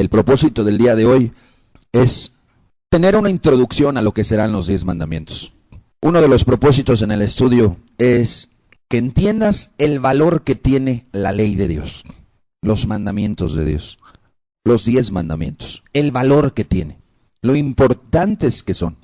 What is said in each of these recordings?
El propósito del día de hoy es tener una introducción a lo que serán los 10 mandamientos. Uno de los propósitos en el estudio es que entiendas el valor que tiene la ley de Dios, los mandamientos de Dios, los 10 mandamientos, el valor que tiene, lo importantes que son,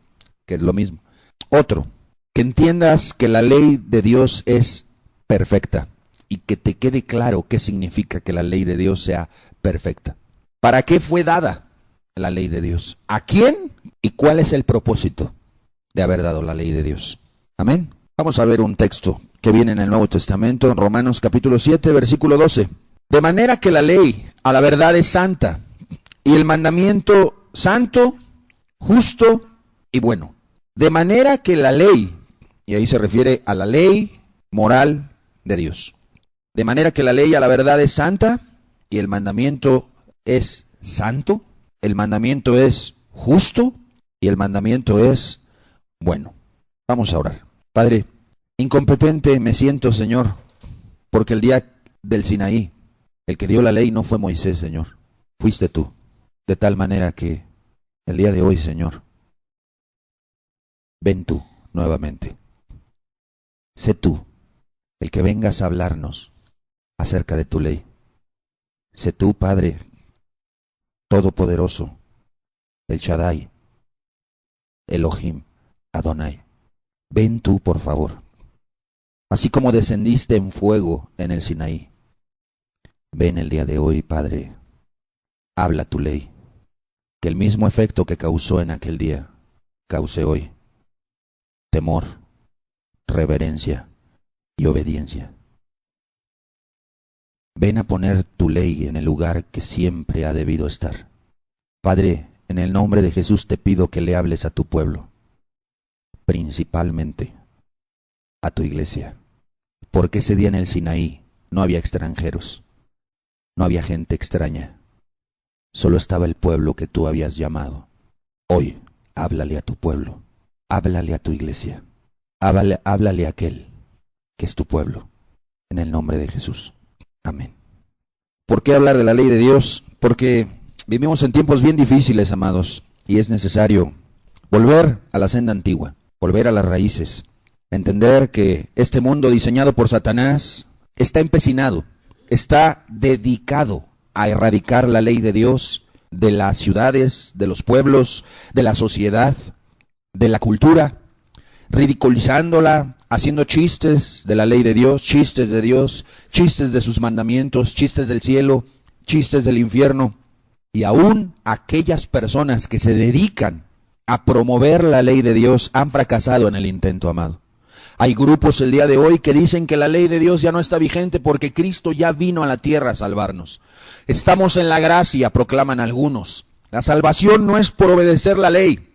que es lo mismo. Otro, que entiendas que la ley de Dios es perfecta y que te quede claro qué significa que la ley de Dios sea perfecta. ¿Para qué fue dada la ley de Dios? ¿A quién? ¿Y cuál es el propósito de haber dado la ley de Dios? Amén. Vamos a ver un texto que viene en el Nuevo Testamento, en Romanos capítulo 7, versículo 12. De manera que la ley a la verdad es santa, y el mandamiento santo, justo y bueno. De manera que la ley, y ahí se refiere a la ley moral de Dios. De manera que la ley a la verdad es santa, y el mandamiento es santo, el mandamiento es justo, y el mandamiento es bueno. Vamos a orar. Padre, incompetente me siento, Señor, porque el día del Sinaí, el que dio la ley no fue Moisés, Señor, fuiste tú. De tal manera que el día de hoy, Señor, ven tú nuevamente. Sé tú el que vengas a hablarnos acerca de tu ley. Sé tú, Padre Todopoderoso, el Shaddai, Elohim, Adonai. Ven tú, por favor. Así como descendiste en fuego en el Sinaí, ven el día de hoy, Padre, habla tu ley. Que el mismo efecto que causó en aquel día, cause hoy temor, reverencia y obediencia. Ven a poner tu ley en el lugar que siempre ha debido estar. Padre, en el nombre de Jesús te pido que le hables a tu pueblo, principalmente a tu iglesia, porque ese día en el Sinaí no había extranjeros, no había gente extraña, solo estaba el pueblo que tú habías llamado. Hoy, háblale a tu pueblo, háblale a tu iglesia, háblale a aquel que es tu pueblo, en el nombre de Jesús. Amén. ¿Por qué hablar de la ley de Dios? Porque vivimos en tiempos bien difíciles, amados, y es necesario volver a la senda antigua, volver a las raíces, entender que este mundo diseñado por Satanás está empecinado, está dedicado a erradicar la ley de Dios de las ciudades, de los pueblos, de la sociedad, de la cultura, ridiculizándola, haciendo chistes de la ley de Dios, chistes de sus mandamientos, chistes del cielo, chistes del infierno. Y aún aquellas personas que se dedican a promover la ley de Dios han fracasado en el intento, amado. Hay grupos el día de hoy que dicen que la ley de Dios ya no está vigente porque Cristo ya vino a la tierra a salvarnos. Estamos en la gracia, proclaman algunos. La salvación no es por obedecer la ley.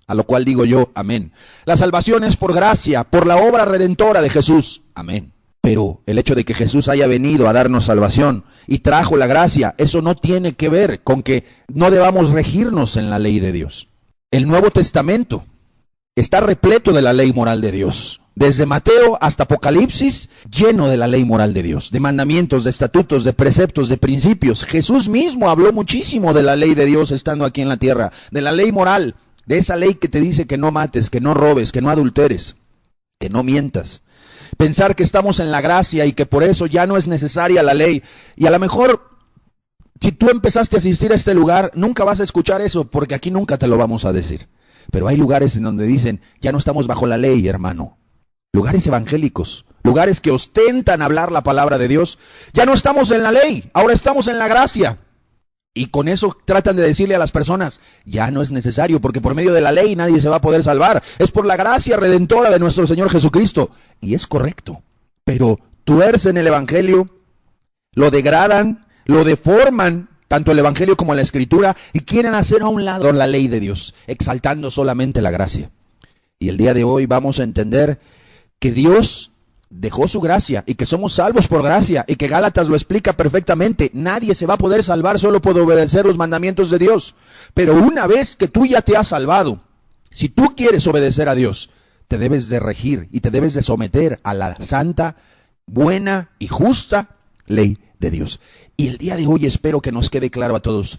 A lo cual digo yo, amén. La salvación es por gracia, por la obra redentora de Jesús, amén. Pero el hecho de que Jesús haya venido a darnos salvación y trajo la gracia, eso no tiene que ver con que no debamos regirnos en la ley de Dios. El Nuevo Testamento está repleto de la ley moral de Dios. Desde Mateo hasta Apocalipsis, lleno de la ley moral de Dios, de mandamientos, de estatutos, de preceptos, de principios. Jesús mismo habló muchísimo de la ley de Dios estando aquí en la tierra, de la ley moral. De esa ley que te dice que no mates, que no robes, que no adulteres, que no mientas. Pensar que estamos en la gracia y que por eso ya no es necesaria la ley. Y a lo mejor, si tú empezaste a asistir a este lugar, nunca vas a escuchar eso, porque aquí nunca te lo vamos a decir. Pero hay lugares en donde dicen, ya no estamos bajo la ley, hermano. Lugares evangélicos, lugares que ostentan hablar la palabra de Dios. Ya no estamos en la ley, ahora estamos en la gracia. Y con eso tratan de decirle a las personas, ya no es necesario, porque por medio de la ley nadie se va a poder salvar. Es por la gracia redentora de nuestro Señor Jesucristo. Y es correcto, pero tuercen el evangelio, lo degradan, lo deforman, tanto el evangelio como la escritura, y quieren hacer a un lado la ley de Dios, exaltando solamente la gracia. Y el día de hoy vamos a entender que Dios dejó su gracia y que somos salvos por gracia y que Gálatas lo explica perfectamente. Nadie se va a poder salvar solo por obedecer los mandamientos de Dios. Pero una vez que tú ya te has salvado, si tú quieres obedecer a Dios, te debes de regir y te debes de someter a la santa, buena y justa ley de Dios. Y el día de hoy espero que nos quede claro a todos.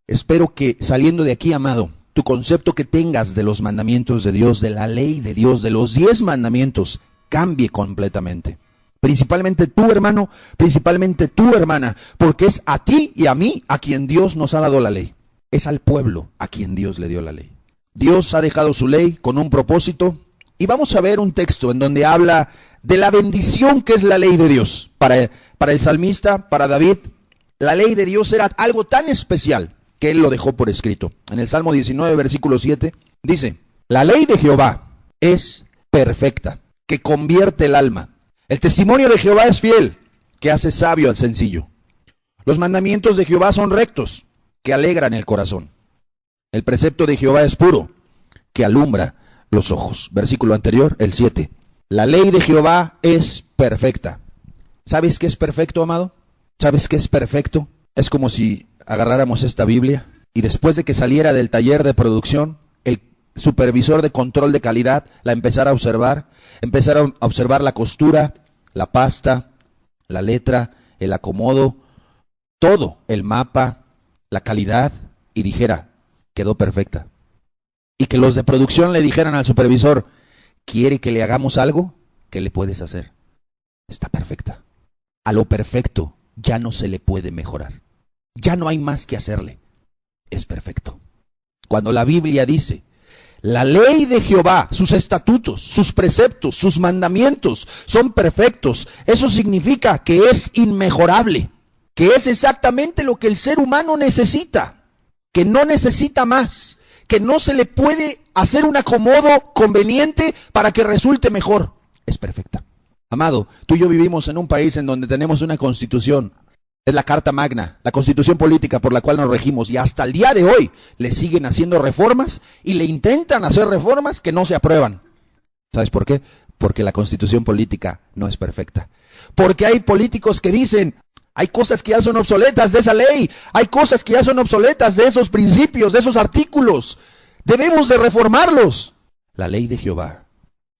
Espero que saliendo de aquí, amado, tu concepto que tengas de los mandamientos de Dios, de la ley de Dios, de los 10 mandamientos, cambie completamente. Principalmente tú, hermano, principalmente tú, hermana, porque es a ti y a mí a quien Dios nos ha dado la ley. Es al pueblo a quien Dios le dio la ley. Dios ha dejado su ley con un propósito, y vamos a ver un texto en donde habla de la bendición que es la ley de Dios. Para el salmista, para David, la ley de Dios era algo tan especial que él lo dejó por escrito. En el Salmo 19, versículo 7, dice: la ley de Jehová es perfecta, que convierte el alma. El testimonio de Jehová es fiel, que hace sabio al sencillo. Los mandamientos de Jehová son rectos, que alegran el corazón. El precepto de Jehová es puro, que alumbra los ojos. Versículo anterior, el 7. La ley de Jehová es perfecta. ¿Sabes qué es perfecto, amado? ¿Sabes qué es perfecto? Es como si agarráramos esta Biblia y después de que saliera del taller de producción, el supervisor de control de calidad la empezara a observar la costura, la pasta, la letra, el acomodo, todo, el mapa, la calidad, y dijera: quedó perfecta. Y que los de producción le dijeran al supervisor: ¿quiere que le hagamos algo? ¿Qué le puedes hacer? Está perfecta. A lo perfecto ya no se le puede mejorar. Ya no hay más que hacerle. Es perfecto. Cuando la Biblia dice: la ley de Jehová, sus estatutos, sus preceptos, sus mandamientos son perfectos, eso significa que es inmejorable, que es exactamente lo que el ser humano necesita, que no necesita más, que no se le puede hacer un acomodo conveniente para que resulte mejor. Es perfecta. Amado, tú y yo vivimos en un país en donde tenemos una constitución. Es la Carta Magna, la constitución política por la cual nos regimos, y hasta el día de hoy le siguen haciendo reformas y le intentan hacer reformas que no se aprueban. ¿Sabes por qué? Porque la constitución política no es perfecta. Porque hay políticos que dicen: hay cosas que ya son obsoletas de esa ley, hay cosas que ya son obsoletas de esos principios, de esos artículos. Debemos de reformarlos. La ley de Jehová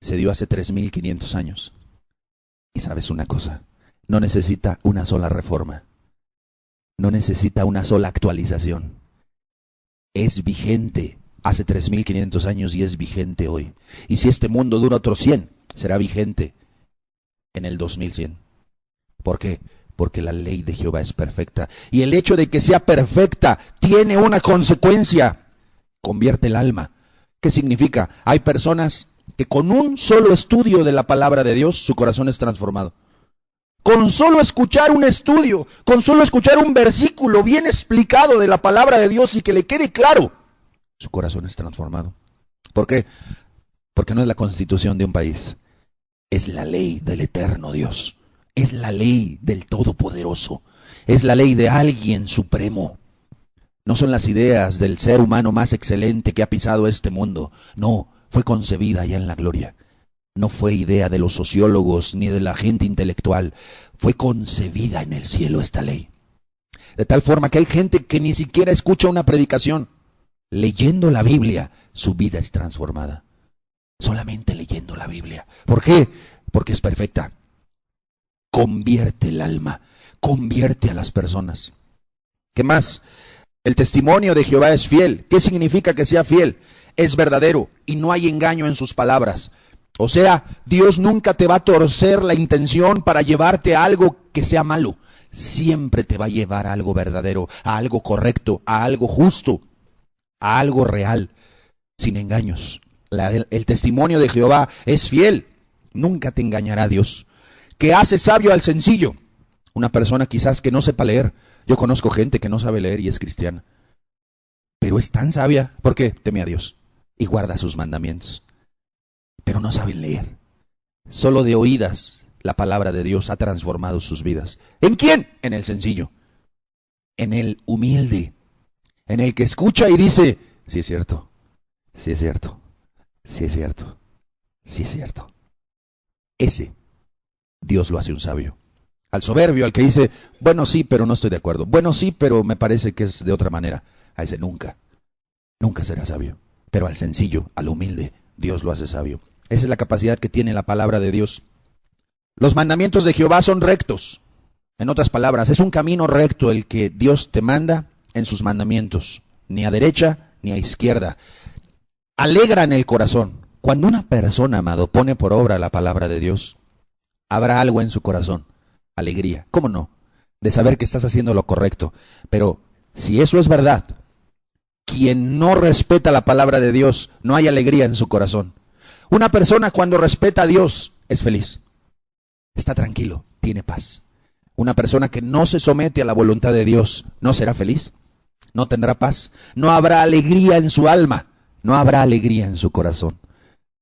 se dio hace 3,500 años. Y sabes una cosa, no necesita una sola reforma. No necesita una sola actualización. Es vigente hace 3,500 años y es vigente hoy. Y si este mundo dura otros 100, será vigente en el 2100. ¿Por qué? Porque la ley de Jehová es perfecta. Y el hecho de que sea perfecta tiene una consecuencia. Convierte el alma. ¿Qué significa? Hay personas que con un solo estudio de la palabra de Dios, su corazón es transformado. Con solo escuchar un estudio, con solo escuchar un versículo bien explicado de la palabra de Dios y que le quede claro, su corazón es transformado. ¿Por qué? Porque no es la constitución de un país, es la ley del eterno Dios, es la ley del Todopoderoso, es la ley de alguien supremo. No son las ideas del ser humano más excelente que ha pisado este mundo, no, fue concebida ya en la gloria. No fue idea de los sociólogos ni de la gente intelectual. Fue concebida en el cielo esta ley. De tal forma que hay gente que ni siquiera escucha una predicación. Leyendo la Biblia, su vida es transformada. Solamente leyendo la Biblia. ¿Por qué? Porque es perfecta. Convierte el alma. Convierte a las personas. ¿Qué más? El testimonio de Jehová es fiel. ¿Qué significa que sea fiel? Es verdadero y no hay engaño en sus palabras. O sea, Dios nunca te va a torcer la intención para llevarte a algo que sea malo. Siempre te va a llevar a algo verdadero, a algo correcto, a algo justo, a algo real, sin engaños. El testimonio de Jehová es fiel. Nunca te engañará Dios. Que hace sabio al sencillo. Una persona quizás que no sepa leer. Yo conozco gente que no sabe leer y es cristiana. Pero es tan sabia porque teme a Dios y guarda sus mandamientos. Pero no saben leer. Solo de oídas la palabra de Dios ha transformado sus vidas. ¿En quién? En el sencillo. En el humilde. En el que escucha y dice: sí es cierto, sí es cierto, sí es cierto, sí es cierto. Ese Dios lo hace un sabio. Al soberbio, al que dice: bueno sí, pero no estoy de acuerdo. Bueno sí, pero me parece que es de otra manera. A ese nunca será sabio. Pero al sencillo, al humilde, Dios lo hace sabio. Esa es la capacidad que tiene la palabra de Dios. Los mandamientos de Jehová son rectos. En otras palabras, es un camino recto el que Dios te manda en sus mandamientos, ni a derecha ni a izquierda. Alegran el corazón. Cuando una persona, amado, pone por obra la palabra de Dios, habrá algo en su corazón. Alegría. ¿Cómo no? De saber que estás haciendo lo correcto. Pero si eso es verdad, quien no respeta la palabra de Dios, no hay alegría en su corazón. Una persona cuando respeta a Dios es feliz. Está tranquilo, tiene paz. Una persona que no se somete a la voluntad de Dios, ¿no será feliz? No tendrá paz. No habrá alegría en su alma. No habrá alegría en su corazón.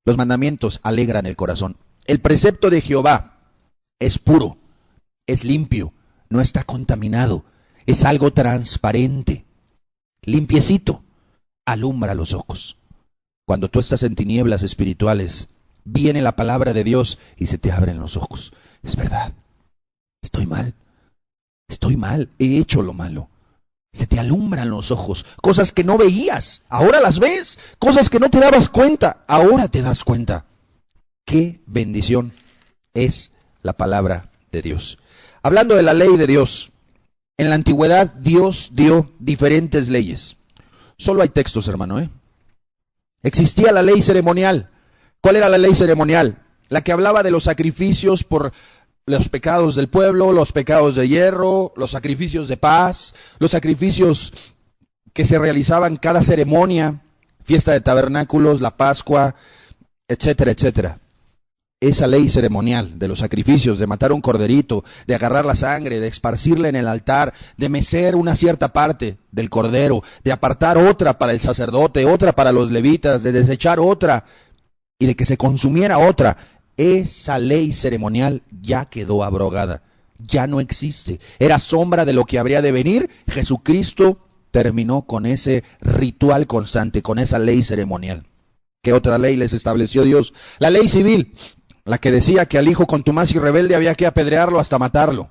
Los mandamientos alegran el corazón. El precepto de Jehová es puro, es limpio, no está contaminado, es algo transparente, limpiecito, alumbra los ojos. Cuando tú estás en tinieblas espirituales, viene la palabra de Dios y se te abren los ojos. Es verdad, estoy mal, he hecho lo malo. Se te alumbran los ojos, cosas que no veías, ahora las ves, cosas que no te dabas cuenta, ahora te das cuenta. Qué bendición es la palabra de Dios. Hablando de la ley de Dios, en la antigüedad Dios dio diferentes leyes. Solo hay textos, hermano, Existía la ley ceremonial. ¿Cuál era la ley ceremonial? La que hablaba de los sacrificios por los pecados del pueblo, los pecados de hierro, los sacrificios de paz, los sacrificios que se realizaban cada ceremonia, fiesta de tabernáculos, la Pascua, etcétera, etcétera. Esa ley ceremonial de los sacrificios, de matar un corderito, de agarrar la sangre, de esparcirla en el altar, de mecer una cierta parte del cordero, de apartar otra para el sacerdote, otra para los levitas, de desechar otra y de que se consumiera otra. Esa ley ceremonial ya quedó abrogada, ya no existe. Era sombra de lo que habría de venir. Jesucristo terminó con ese ritual constante, con esa ley ceremonial. ¿Qué otra ley les estableció Dios? La ley civil, la que decía que al hijo contumaz y rebelde había que apedrearlo hasta matarlo.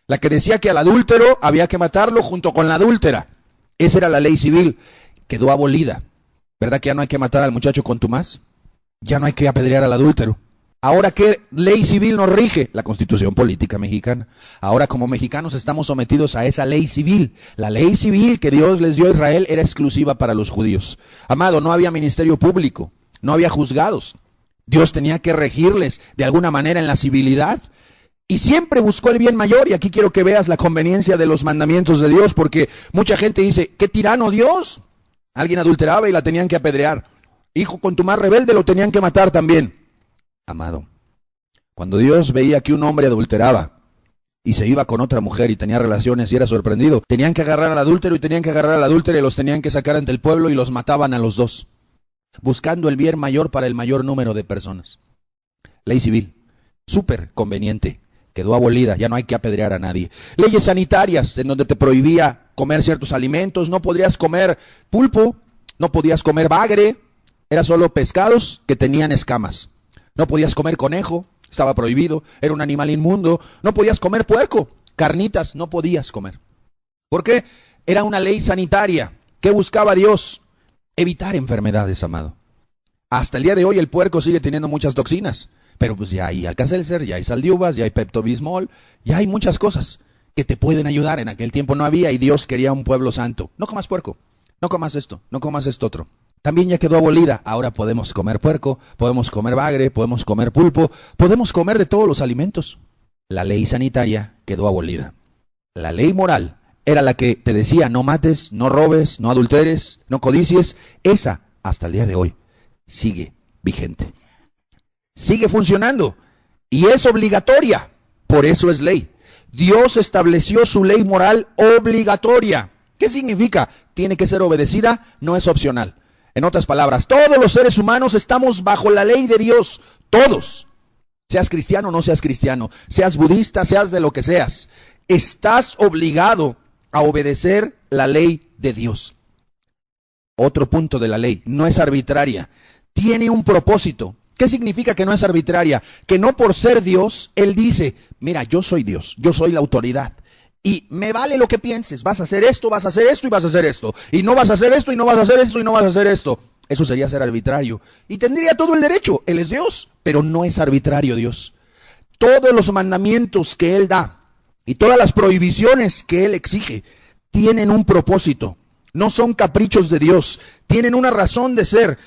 La que decía que al adúltero había que matarlo junto con la adúltera. Esa era la ley civil, quedó abolida. ¿Verdad que ya no hay que matar al muchacho contumaz? Ya no hay que apedrear al adúltero. Ahora, ¿qué ley civil nos rige? La Constitución Política Mexicana. Ahora, como mexicanos, estamos sometidos a esa ley civil. La ley civil que Dios les dio a Israel era exclusiva para los judíos. Amado, no había ministerio público, no había juzgados. Dios tenía que regirles de alguna manera en la civilidad. Y siempre buscó el bien mayor. Y aquí quiero que veas la conveniencia de los mandamientos de Dios, porque mucha gente dice, ¿qué tirano Dios? Alguien adulteraba y la tenían que apedrear. Hijo contumaz rebelde lo tenían que matar también. Amado, cuando Dios veía que un hombre adulteraba y se iba con otra mujer y tenía relaciones y era sorprendido, tenían que agarrar al adúltero y tenían que agarrar al adúltero y los tenían que sacar ante el pueblo y los mataban a los dos, buscando el bien mayor para el mayor número de personas. Ley civil, súper conveniente, quedó abolida, ya no hay que apedrear a nadie. Leyes sanitarias en donde te prohibía comer ciertos alimentos, no podrías comer pulpo, no podías comer bagre, era solo pescados que tenían escamas. No podías comer conejo, estaba prohibido, era un animal inmundo. No podías comer puerco, carnitas, no podías comer. ¿Por qué? Era una ley sanitaria. ¿Qué buscaba Dios? Evitar enfermedades, amado. Hasta el día de hoy el puerco sigue teniendo muchas toxinas, pero pues ya hay Alka-Seltzer, ya hay sal de uvas, ya hay Pepto-Bismol, ya hay muchas cosas que te pueden ayudar. En aquel tiempo no había y Dios quería un pueblo santo. No comas puerco, no comas esto, no comas esto otro. También ya quedó abolida. Ahora podemos comer puerco, podemos comer bagre, podemos comer pulpo, podemos comer de todos los alimentos. La ley sanitaria quedó abolida. La ley moral era la que te decía no mates, no robes, no adulteres, no codicies. Esa, hasta el día de hoy, sigue vigente. Sigue funcionando y es obligatoria. Por eso es ley. Dios estableció su ley moral obligatoria. ¿Qué significa? Tiene que ser obedecida, no es opcional. En otras palabras, todos los seres humanos estamos bajo la ley de Dios, todos. Seas cristiano o no seas cristiano, seas budista, seas de lo que seas, estás obligado a obedecer la ley de Dios. Otro punto de la ley, no es arbitraria, tiene un propósito. ¿Qué significa que no es arbitraria? Que no por ser Dios, Él dice, mira, yo soy Dios, yo soy la autoridad. Y me vale lo que pienses, vas a hacer esto y vas a hacer esto. Y no vas a hacer esto y no vas a hacer esto y no vas a hacer esto. Eso sería ser arbitrario. Y tendría todo el derecho, Él es Dios, pero no es arbitrario Dios. Todos los mandamientos que Él da y todas las prohibiciones que Él exige tienen un propósito, no son caprichos de Dios, tienen una razón de ser.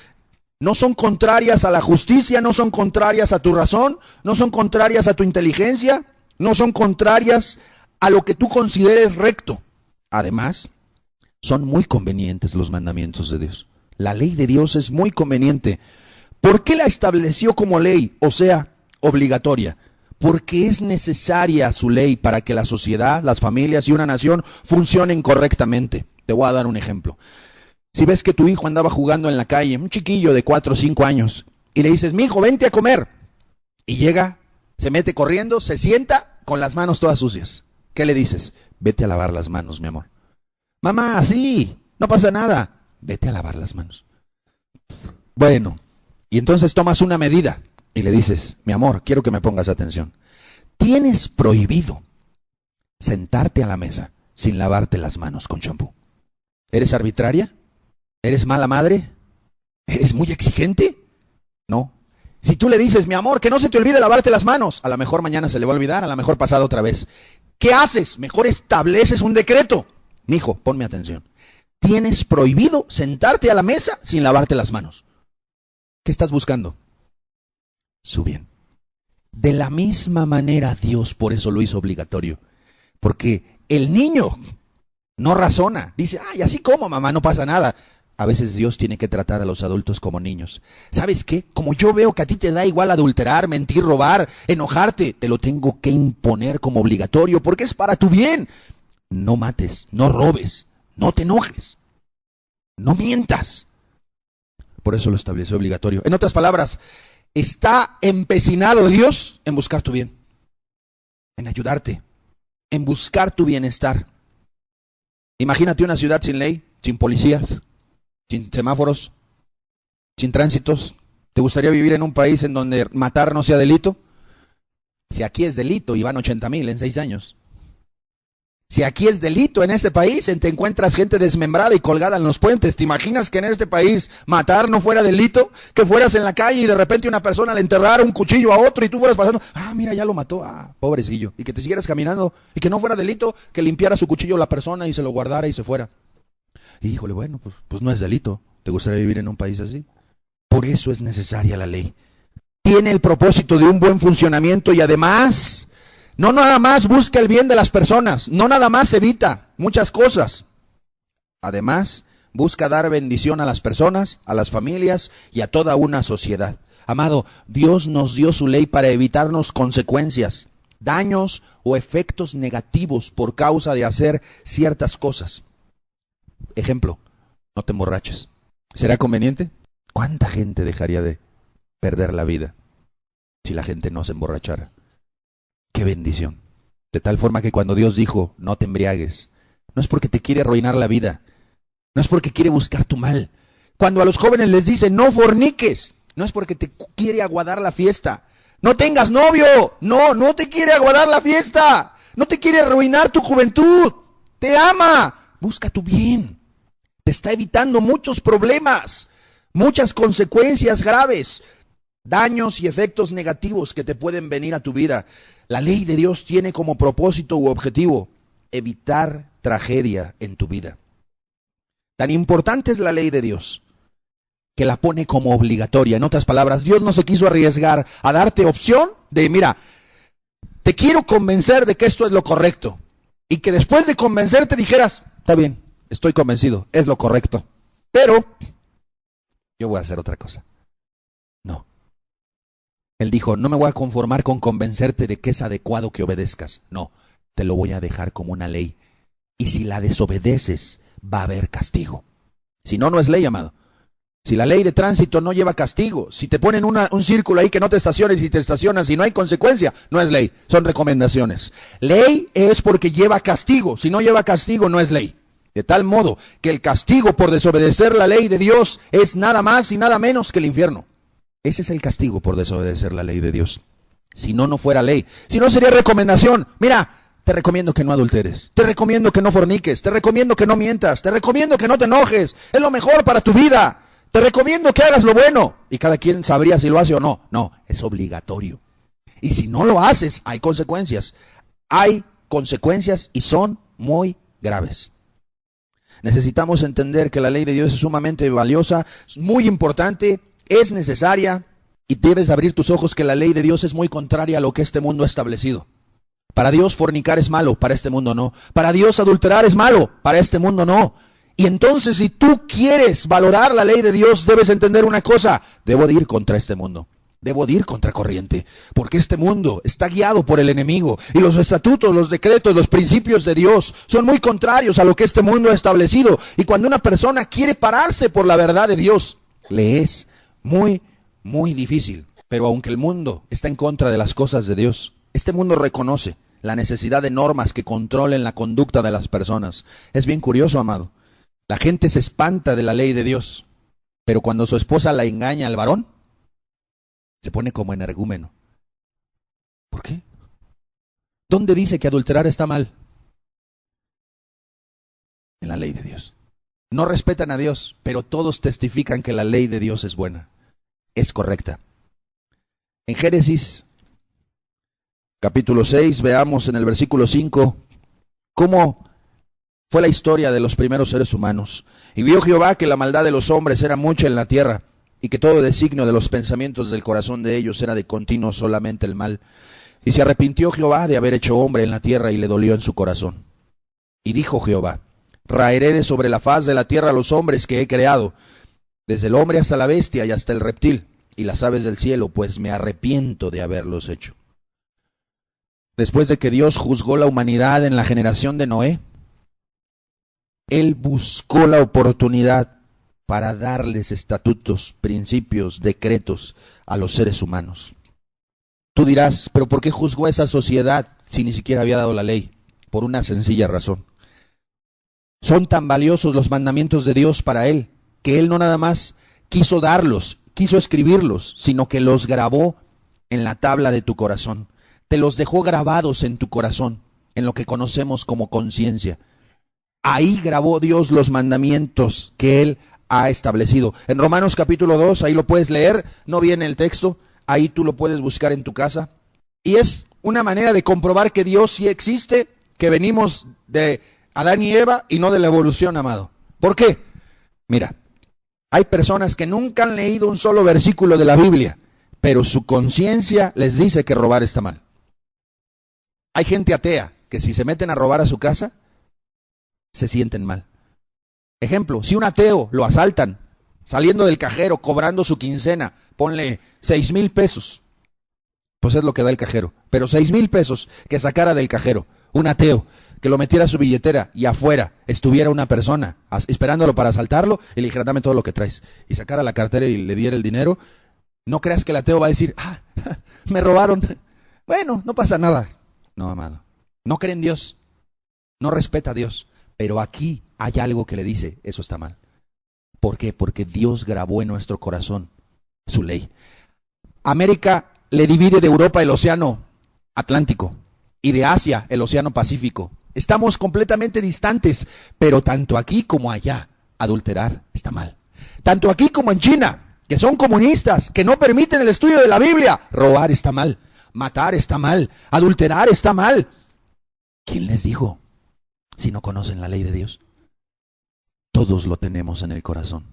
No son contrarias a la justicia, no son contrarias a tu razón, no son contrarias a tu inteligencia, no son contrarias a lo que tú consideres recto. Además, son muy convenientes los mandamientos de Dios. La ley de Dios es muy conveniente. ¿Por qué la estableció como ley? O sea, obligatoria. Porque es necesaria su ley para que la sociedad, las familias y una nación funcionen correctamente. Te voy a dar un ejemplo. Si ves que tu hijo andaba jugando en la calle, un chiquillo de 4 o 5 años, y le dices, mi hijo, vente a comer. Y llega, se mete corriendo, se sienta con las manos todas sucias. ¿Qué le dices? Vete a lavar las manos, mi amor. Mamá, así, no pasa nada. Vete a lavar las manos. Bueno, y entonces tomas una medida y le dices, mi amor, quiero que me pongas atención. Tienes prohibido sentarte a la mesa sin lavarte las manos con champú. ¿Eres arbitraria? ¿Eres mala madre? ¿Eres muy exigente? No. Si tú le dices, mi amor, que no se te olvide lavarte las manos, a lo mejor mañana se le va a olvidar, a lo mejor pasado otra vez. ¿Qué haces? Mejor estableces un decreto. Mijo, ponme atención. Tienes prohibido sentarte a la mesa sin lavarte las manos. ¿Qué estás buscando? Su bien. De la misma manera Dios por eso lo hizo obligatorio. Porque el niño no razona. Dice, ay, así como mamá, no pasa nada. A veces Dios tiene que tratar a los adultos como niños. ¿Sabes qué? Como yo veo que a ti te da igual adulterar, mentir, robar, enojarte, te lo tengo que imponer como obligatorio porque es para tu bien. No mates, no robes, no te enojes, no mientas. Por eso lo estableció obligatorio. En otras palabras, está empecinado Dios en buscar tu bien, en ayudarte, en buscar tu bienestar. Imagínate una ciudad sin ley, sin policías, sin semáforos, sin tránsitos. ¿Te gustaría vivir en un país en donde matar no sea delito? Si aquí es delito y van 80,000 en 6 años. Si aquí es delito en este país, te encuentras gente desmembrada y colgada en los puentes. ¿Te imaginas que en este país matar no fuera delito? Que fueras en la calle y de repente una persona le enterrara un cuchillo a otro y tú fueras pasando, mira, ya lo mató, pobrecillo. Y que te siguieras caminando y que no fuera delito que limpiara su cuchillo la persona y se lo guardara y se fuera. Y híjole, bueno, pues no es delito. ¿Te gustaría vivir en un país así? Por eso es necesaria la ley. Tiene el propósito de un buen funcionamiento y además, no nada más busca el bien de las personas, no nada más evita muchas cosas. Además, busca dar bendición a las personas, a las familias y a toda una sociedad. Amado, Dios nos dio su ley para evitarnos consecuencias, daños o efectos negativos por causa de hacer ciertas cosas. Ejemplo, no te emborraches. ¿Será conveniente? ¿Cuánta gente dejaría de perder la vida si la gente no se emborrachara? ¡Qué bendición! De tal forma que cuando Dios dijo, no te embriagues, no es porque te quiere arruinar la vida, no es porque quiere buscar tu mal. Cuando a los jóvenes les dice, no forniques, no es porque te quiere aguadar la fiesta. No tengas novio, no te quiere aguadar la fiesta, no te quiere arruinar tu juventud, te ama, busca tu bien. Te está evitando muchos problemas, muchas consecuencias graves, daños y efectos negativos que te pueden venir a tu vida. La ley de Dios tiene como propósito u objetivo evitar tragedia en tu vida. Tan importante es la ley de Dios que la pone como obligatoria. En otras palabras, Dios no se quiso arriesgar a darte opción de, mira, te quiero convencer de que esto es lo correcto. Y que después de convencerte dijeras, está bien, estoy convencido, es lo correcto. Pero yo voy a hacer otra cosa. No. Él dijo, no me voy a conformar con convencerte de que es adecuado que obedezcas. No, te lo voy a dejar como una ley. Y si la desobedeces, va a haber castigo. Si no, no es ley, amado. Si la ley de tránsito no lleva castigo, si te ponen un círculo ahí que no te estaciones y te estacionas y no hay consecuencia, no es ley, son recomendaciones. Ley es porque lleva castigo, si no lleva castigo no es ley. De tal modo que el castigo por desobedecer la ley de Dios es nada más y nada menos que el infierno. Ese es el castigo por desobedecer la ley de Dios. Si no, no fuera ley. Si no, sería recomendación. Mira, te recomiendo que no adulteres. Te recomiendo que no forniques. Te recomiendo que no mientas. Te recomiendo que no te enojes. Es lo mejor para tu vida. Te recomiendo que hagas lo bueno. Y cada quien sabría si lo hace o no. No, es obligatorio. Y si no lo haces, hay consecuencias. Hay consecuencias y son muy graves. Necesitamos entender que la ley de Dios es sumamente valiosa, es muy importante, es necesaria, y debes abrir tus ojos que la ley de Dios es muy contraria a lo que este mundo ha establecido. Para Dios fornicar es malo, para este mundo no. Para Dios adulterar es malo, para este mundo no. Y entonces, si tú quieres valorar la ley de Dios, debes entender una cosa: debo de ir contra este mundo. Debo de ir contra corriente, porque este mundo está guiado por el enemigo, y los estatutos, los decretos, los principios de Dios son muy contrarios a lo que este mundo ha establecido. Y cuando una persona quiere pararse por la verdad de Dios, le es muy difícil. Pero aunque el mundo está en contra de las cosas de Dios, este mundo reconoce la necesidad de normas que controlen la conducta de las personas. Es bien curioso, amado. La gente se espanta de la ley de Dios, pero cuando su esposa la engaña al varón, se pone como energúmeno. ¿Por qué? ¿Dónde dice que adulterar está mal? En la ley de Dios. No respetan a Dios, pero todos testifican que la ley de Dios es buena, es correcta. En Génesis capítulo 6, veamos en el versículo 5 cómo fue la historia de los primeros seres humanos. Y vio Jehová que la maldad de los hombres era mucha en la tierra, y que todo designio de los pensamientos del corazón de ellos era de continuo solamente el mal. Y se arrepintió Jehová de haber hecho hombre en la tierra, y le dolió en su corazón. Y dijo Jehová: raeré de sobre la faz de la tierra a los hombres que he creado, desde el hombre hasta la bestia y hasta el reptil, y las aves del cielo, pues me arrepiento de haberlos hecho. Después de que Dios juzgó la humanidad en la generación de Noé, Él buscó la oportunidad para darles estatutos, principios, decretos a los seres humanos. Tú dirás, ¿pero por qué juzgó a esa sociedad si ni siquiera había dado la ley? Por una sencilla razón. Son tan valiosos los mandamientos de Dios para Él, que Él no nada más quiso darlos, quiso escribirlos, sino que los grabó en la tabla de tu corazón. Te los dejó grabados en tu corazón, en lo que conocemos como conciencia. Ahí grabó Dios los mandamientos que Él ha establecido. En Romanos capítulo 2, ahí lo puedes leer, no viene el texto, ahí tú lo puedes buscar en tu casa. Y es una manera de comprobar que Dios sí existe, que venimos de Adán y Eva y no de la evolución, amado. ¿Por qué? Mira, hay personas que nunca han leído un solo versículo de la Biblia, pero su conciencia les dice que robar está mal. Hay gente atea que si se meten a robar a su casa, se sienten mal. Ejemplo, si un ateo lo asaltan, saliendo del cajero, cobrando su quincena, ponle 6,000 pesos, pues es lo que da el cajero, pero 6,000 pesos que sacara del cajero, un ateo, que lo metiera a su billetera y afuera estuviera una persona esperándolo para asaltarlo y le dijera: dame todo lo que traes, y sacara la cartera y le diera el dinero, no creas que el ateo va a decir: me robaron, bueno, no pasa nada. No, amado, no cree en Dios, no respeta a Dios, pero aquí hay algo que le dice: eso está mal. ¿Por qué? Porque Dios grabó en nuestro corazón su ley. América le divide de Europa el océano Atlántico y de Asia el océano Pacífico. Estamos completamente distantes, pero tanto aquí como allá, adulterar está mal. Tanto aquí como en China, que son comunistas, que no permiten el estudio de la Biblia, robar está mal, matar está mal, adulterar está mal. ¿Quién les dijo? Si no conocen la ley de Dios. Todos lo tenemos en el corazón.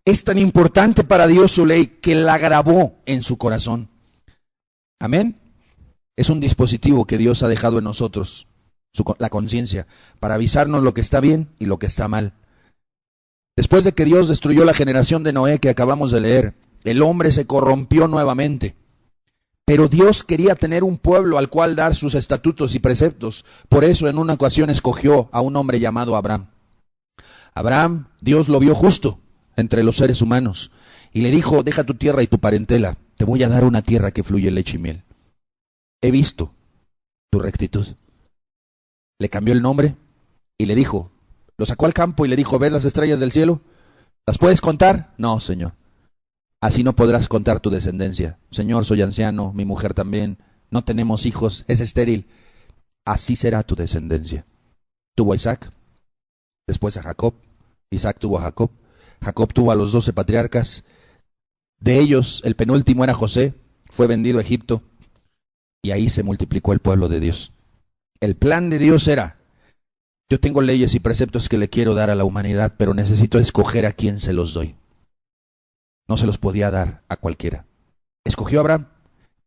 Es tan importante para Dios su ley que la grabó en su corazón. Amén. Es un dispositivo que Dios ha dejado en nosotros, la conciencia, para avisarnos lo que está bien y lo que está mal. Después de que Dios destruyó la generación de Noé que acabamos de leer, el hombre se corrompió nuevamente. Pero Dios quería tener un pueblo al cual dar sus estatutos y preceptos. Por eso en una ocasión escogió a un hombre llamado Abraham. Abraham, Dios lo vio justo entre los seres humanos y le dijo: deja tu tierra y tu parentela, te voy a dar una tierra que fluye leche y miel. He visto tu rectitud. Le cambió el nombre y le dijo, lo sacó al campo y le dijo: ¿ves las estrellas del cielo? ¿Las puedes contar? No, Señor. Así no podrás contar tu descendencia. Señor, soy anciano, mi mujer también, no tenemos hijos, es estéril. Así será tu descendencia. Tuvo a Isaac, después a Jacob. Isaac tuvo a Jacob. Jacob tuvo a los 12 patriarcas. De ellos, el penúltimo era José, fue vendido a Egipto y ahí se multiplicó el pueblo de Dios. El plan de Dios era Yo tengo leyes y preceptos que le quiero dar a la humanidad, pero necesito escoger a quién se los doy. No se los podía dar a cualquiera. Escogió a Abraham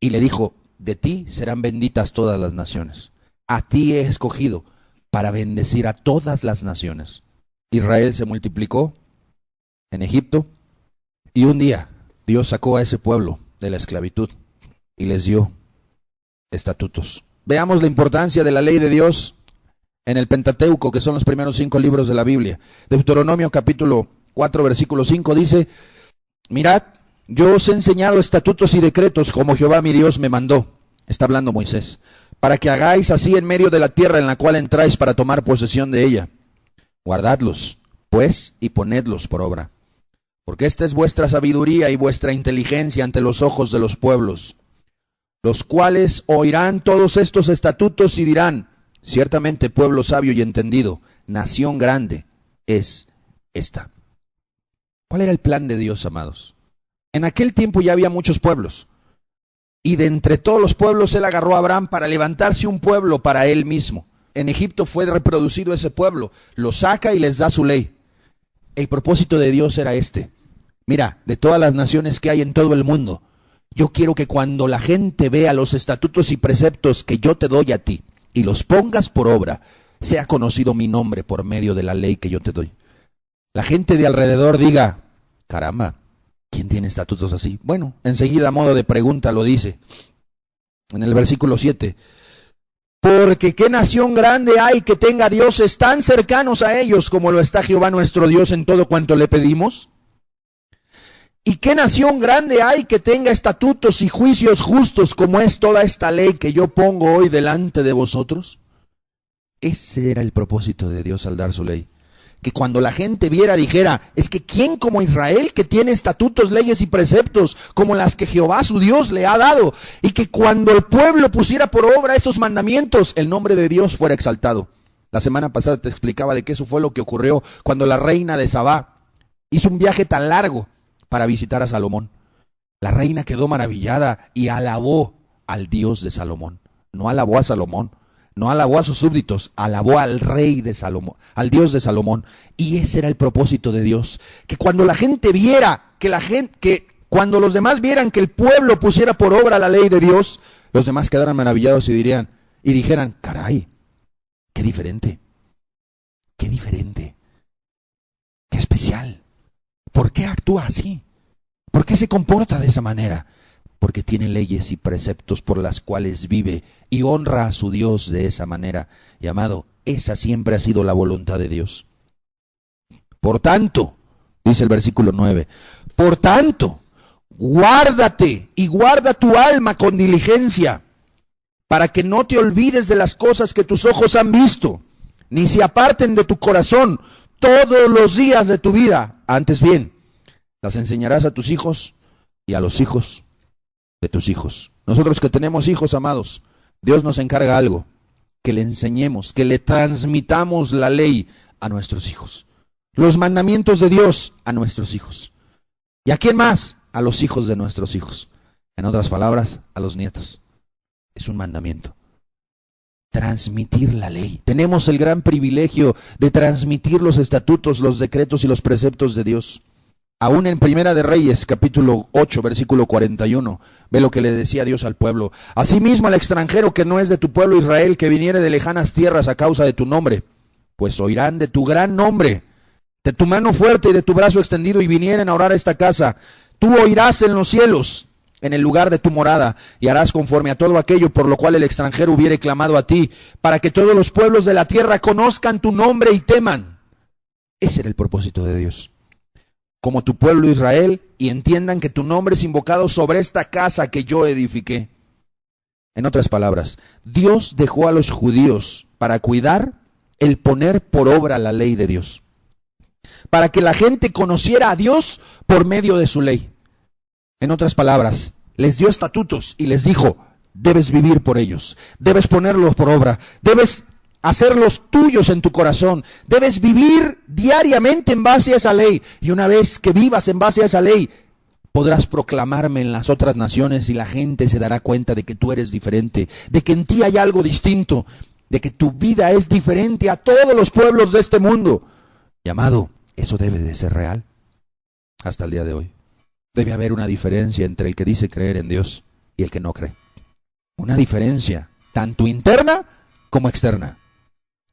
y le dijo, de ti serán benditas todas las naciones. A ti he escogido para bendecir a todas las naciones. Israel se multiplicó en Egipto y un día Dios sacó a ese pueblo de la esclavitud y les dio estatutos. Veamos la importancia de la ley de Dios en el Pentateuco, que son los primeros 5 libros de la Biblia. Deuteronomio capítulo 4, versículo 5 dice, mirad, yo os he enseñado estatutos y decretos como Jehová mi Dios me mandó. Está hablando Moisés. Para que hagáis así en medio de la tierra en la cual entráis para tomar posesión de ella. Guardadlos, pues, y ponedlos por obra. Porque esta es vuestra sabiduría y vuestra inteligencia ante los ojos de los pueblos, los cuales oirán todos estos estatutos y dirán, ciertamente pueblo sabio y entendido, nación grande es esta. ¿Cuál era el plan de Dios, amados? En aquel tiempo ya había muchos pueblos. Y de entre todos los pueblos él agarró a Abraham para levantarse un pueblo para él mismo. En Egipto fue reproducido ese pueblo. Lo saca y les da su ley. El propósito de Dios era este. Mira, de todas las naciones que hay en todo el mundo, yo quiero que cuando la gente vea los estatutos y preceptos que yo te doy a ti y los pongas por obra, sea conocido mi nombre por medio de la ley que yo te doy. La gente de alrededor diga, caramba, ¿quién tiene estatutos así? Bueno, enseguida a modo de pregunta lo dice. En el versículo 7. Porque qué nación grande hay que tenga dioses tan cercanos a ellos como lo está Jehová nuestro Dios en todo cuanto le pedimos. ¿Y qué nación grande hay que tenga estatutos y juicios justos como es toda esta ley que yo pongo hoy delante de vosotros? Ese era el propósito de Dios al dar su ley. Que cuando la gente viera dijera, es que ¿quién como Israel que tiene estatutos, leyes y preceptos como las que Jehová su Dios le ha dado? Y que cuando el pueblo pusiera por obra esos mandamientos, el nombre de Dios fuera exaltado. La semana pasada te explicaba de que eso fue lo que ocurrió cuando la reina de Sabá hizo un viaje tan largo para visitar a Salomón. La reina quedó maravillada y alabó al Dios de Salomón. No alabó a Salomón, no alabó a sus súbditos, alabó al rey de Salomón, al Dios de Salomón. Y ese era el propósito de Dios, que cuando la gente viera, que cuando los demás vieran que el pueblo pusiera por obra la ley de Dios, los demás quedaran maravillados y dijeran, caray, qué diferente, qué especial. ¿Por qué actúa así? ¿Por qué se comporta de esa manera? Porque tiene leyes y preceptos por las cuales vive y honra a su Dios de esa manera. Y amado, esa siempre ha sido la voluntad de Dios. Por tanto, dice el versículo 9, por tanto, guárdate y guarda tu alma con diligencia, para que no te olvides de las cosas que tus ojos han visto, ni se aparten de tu corazón todos los días de tu vida. Antes bien, las enseñarás a tus hijos y a los hijos de tus hijos. Nosotros que tenemos hijos, amados, Dios nos encarga algo, que le enseñemos, que le transmitamos la ley a nuestros hijos. Los mandamientos de Dios a nuestros hijos. ¿Y a quién más? A los hijos de nuestros hijos. En otras palabras, a los nietos. Es un mandamiento. Transmitir la ley. Tenemos el gran privilegio de transmitir los estatutos, los decretos y los preceptos de Dios. Aún en Primera de Reyes, capítulo 8, versículo 41, ve lo que le decía Dios al pueblo. Asimismo al extranjero que no es de tu pueblo Israel, que viniere de lejanas tierras a causa de tu nombre, pues oirán de tu gran nombre, de tu mano fuerte y de tu brazo extendido, y vinieren a orar a esta casa. Tú oirás en los cielos, en el lugar de tu morada, y harás conforme a todo aquello por lo cual el extranjero hubiere clamado a ti, para que todos los pueblos de la tierra conozcan tu nombre y teman. Ese era el propósito de Dios. Como tu pueblo Israel, y entiendan que tu nombre es invocado sobre esta casa que yo edifiqué. En otras palabras, Dios dejó a los judíos para cuidar el poner por obra la ley de Dios, para que la gente conociera a Dios por medio de su ley. En otras palabras, les dio estatutos y les dijo, debes vivir por ellos, debes ponerlos por obra, debes hacerlos tuyos en tu corazón, debes vivir diariamente en base a esa ley. Y una vez que vivas en base a esa ley, podrás proclamarme en las otras naciones y la gente se dará cuenta de que tú eres diferente, de que en ti hay algo distinto, de que tu vida es diferente a todos los pueblos de este mundo. Y amado, eso debe de ser real hasta el día de hoy. Debe haber una diferencia entre el que dice creer en Dios y el que no cree. Una diferencia, tanto interna como externa.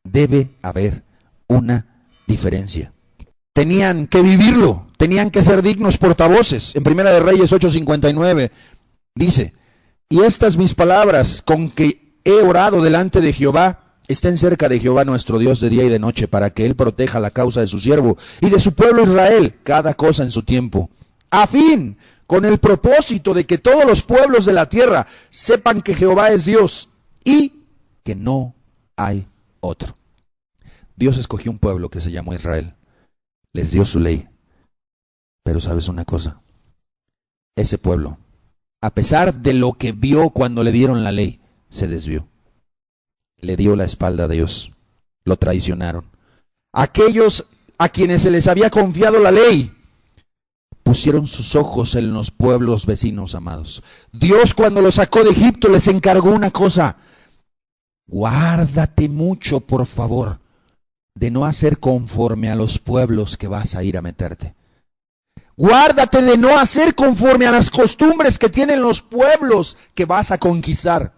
Debe haber una diferencia. Tenían que vivirlo, tenían que ser dignos portavoces. En Primera de Reyes 8:59 dice: y estas mis palabras con que he orado delante de Jehová, estén cerca de Jehová nuestro Dios de día y de noche, para que Él proteja la causa de su siervo y de su pueblo Israel, cada cosa en su tiempo, a fin, con el propósito de que todos los pueblos de la tierra sepan que Jehová es Dios y que no hay otro. Dios escogió un pueblo que se llamó Israel, les dio su ley, pero ¿sabes una cosa? Ese pueblo, a pesar de lo que vio cuando le dieron la ley, se desvió. Le dio la espalda a Dios. Lo traicionaron. Aquellos a quienes se les había confiado la ley, pusieron sus ojos en los pueblos vecinos, amados. Dios, cuando los sacó de Egipto, les encargó una cosa: guárdate mucho, por favor, de no hacer conforme a los pueblos que vas a ir a meterte. Guárdate de no hacer conforme a las costumbres que tienen los pueblos que vas a conquistar.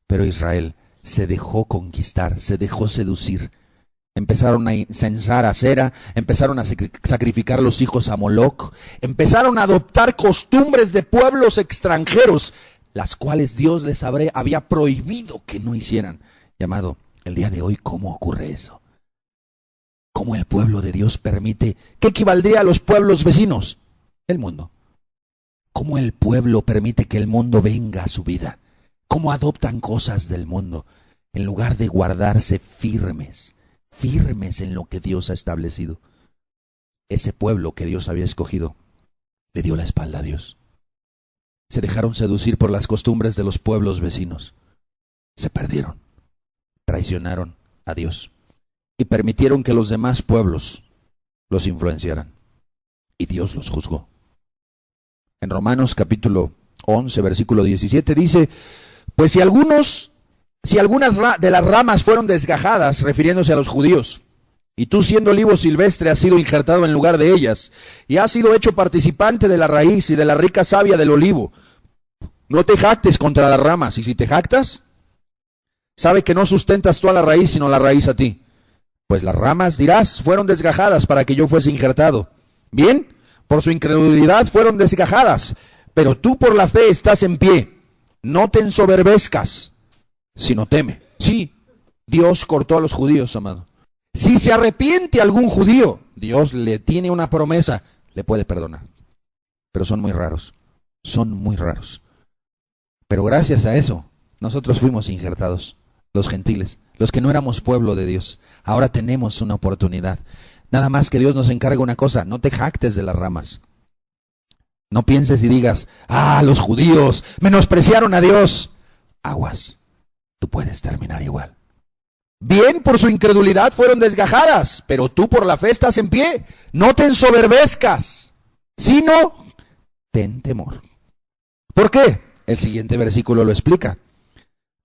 Pero Israel se dejó conquistar, se dejó seducir. Empezaron a incensar a Acera, empezaron a sacrificar los hijos a Moloc, empezaron a adoptar costumbres de pueblos extranjeros, las cuales Dios les había prohibido que no hicieran. Y amado, el día de hoy, ¿cómo ocurre eso? ¿Cómo el pueblo de Dios permite? ¿Qué equivaldría a los pueblos vecinos? El mundo. ¿Cómo el pueblo permite que el mundo venga a su vida? ¿Cómo adoptan cosas del mundo en lugar de guardarse firmes en lo que Dios ha establecido? Ese pueblo que Dios había escogido le dio la espalda a Dios. Se dejaron seducir por las costumbres de los pueblos vecinos. Se perdieron, traicionaron a Dios y permitieron que los demás pueblos los influenciaran. Y Dios los juzgó. En Romanos capítulo 11, versículo 17 dice: pues si algunas de las ramas fueron desgajadas, refiriéndose a los judíos, y tú, siendo olivo silvestre, has sido injertado en lugar de ellas, y has sido hecho participante de la raíz y de la rica savia del olivo, no te jactes contra las ramas, y si te jactas, sabe que no sustentas tú a la raíz, sino la raíz a ti. Pues las ramas, dirás, fueron desgajadas para que yo fuese injertado. Bien, por su incredulidad fueron desgajadas, pero tú por la fe estás en pie. No te ensoberbezcas, sino teme. Sí, Dios cortó a los judíos, amado. Si se arrepiente algún judío, Dios le tiene una promesa, le puede perdonar. Pero son muy raros, son muy raros. Pero gracias a eso, nosotros fuimos injertados, los gentiles, los que no éramos pueblo de Dios. Ahora tenemos una oportunidad. Nada más que Dios nos encarga una cosa: no te jactes de las ramas. No pienses y digas: los judíos menospreciaron a Dios. Aguas, tú puedes terminar igual. Bien, por su incredulidad fueron desgajadas, pero tú por la fe estás en pie. No te ensoberbezcas, sino ten temor. ¿Por qué? El siguiente versículo lo explica.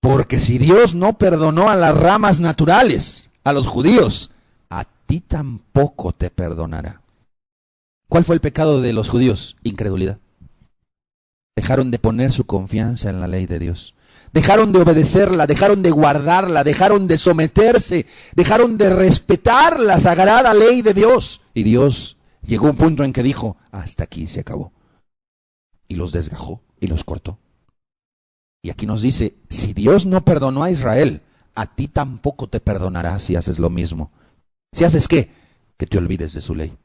Porque si Dios no perdonó a las ramas naturales, a los judíos, a ti tampoco te perdonará. ¿Cuál fue el pecado de los judíos? Incredulidad. Dejaron de poner su confianza en la ley de Dios. Dejaron de obedecerla, dejaron de guardarla, dejaron de someterse, dejaron de respetar la sagrada ley de Dios. Y Dios llegó a un punto en que dijo: hasta aquí se acabó. Y los desgajó y los cortó. Y aquí nos dice: si Dios no perdonó a Israel, a ti tampoco te perdonará si haces lo mismo. ¿Si haces qué? Que te olvides de su ley.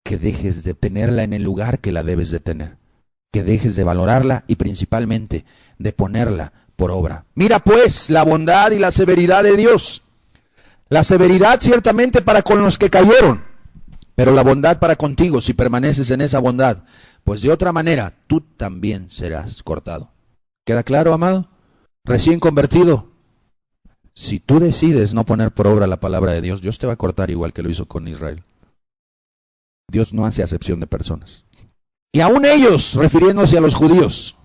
Que dejes de tenerla en el lugar que la debes de tener. Que dejes de valorarla y principalmente de ponerla por obra. Mira pues la bondad y la severidad de Dios. La severidad ciertamente para con los que cayeron, pero la bondad para contigo si permaneces en esa bondad. Pues de otra manera tú también serás cortado. ¿Queda claro, amado? Recién convertido. Si tú decides no poner por obra la palabra de Dios, Dios te va a cortar igual que lo hizo con Israel. Dios no hace acepción de personas. Y aún ellos, refiriéndose a los judíos,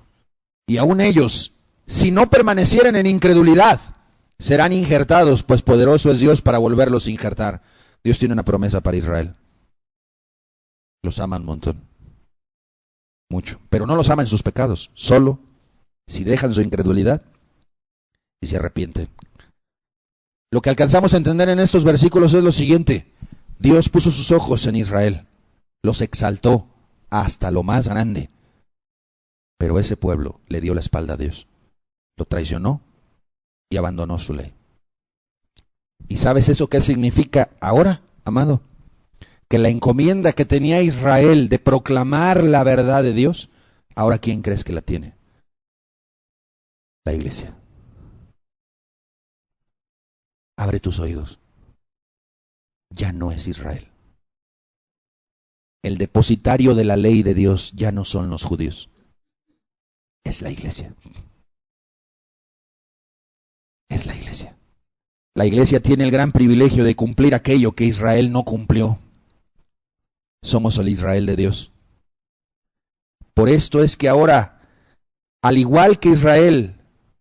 y aún ellos, si no permanecieran en incredulidad, Serán injertados, pues poderoso es Dios para volverlos a injertar. Dios tiene una promesa para Israel. Los ama un montón. Mucho. Pero no los ama en sus pecados. Solo si dejan su incredulidad y se arrepienten. Lo que alcanzamos a entender en estos versículos es lo siguiente. Dios puso sus ojos en Israel. Los exaltó hasta lo más grande. Pero ese pueblo le dio la espalda a Dios. Lo traicionó y abandonó su ley. ¿Y sabes eso qué significa ahora, amado? Que la encomienda que tenía Israel de proclamar la verdad de Dios, ahora ¿quién crees que la tiene? La iglesia. Abre tus oídos. Ya no es Israel. El depositario de la ley de Dios ya no son los judíos. Es la iglesia. Es la iglesia. La iglesia tiene el gran privilegio de cumplir aquello que Israel no cumplió. Somos el Israel de Dios. Por esto es que ahora, al igual que Israel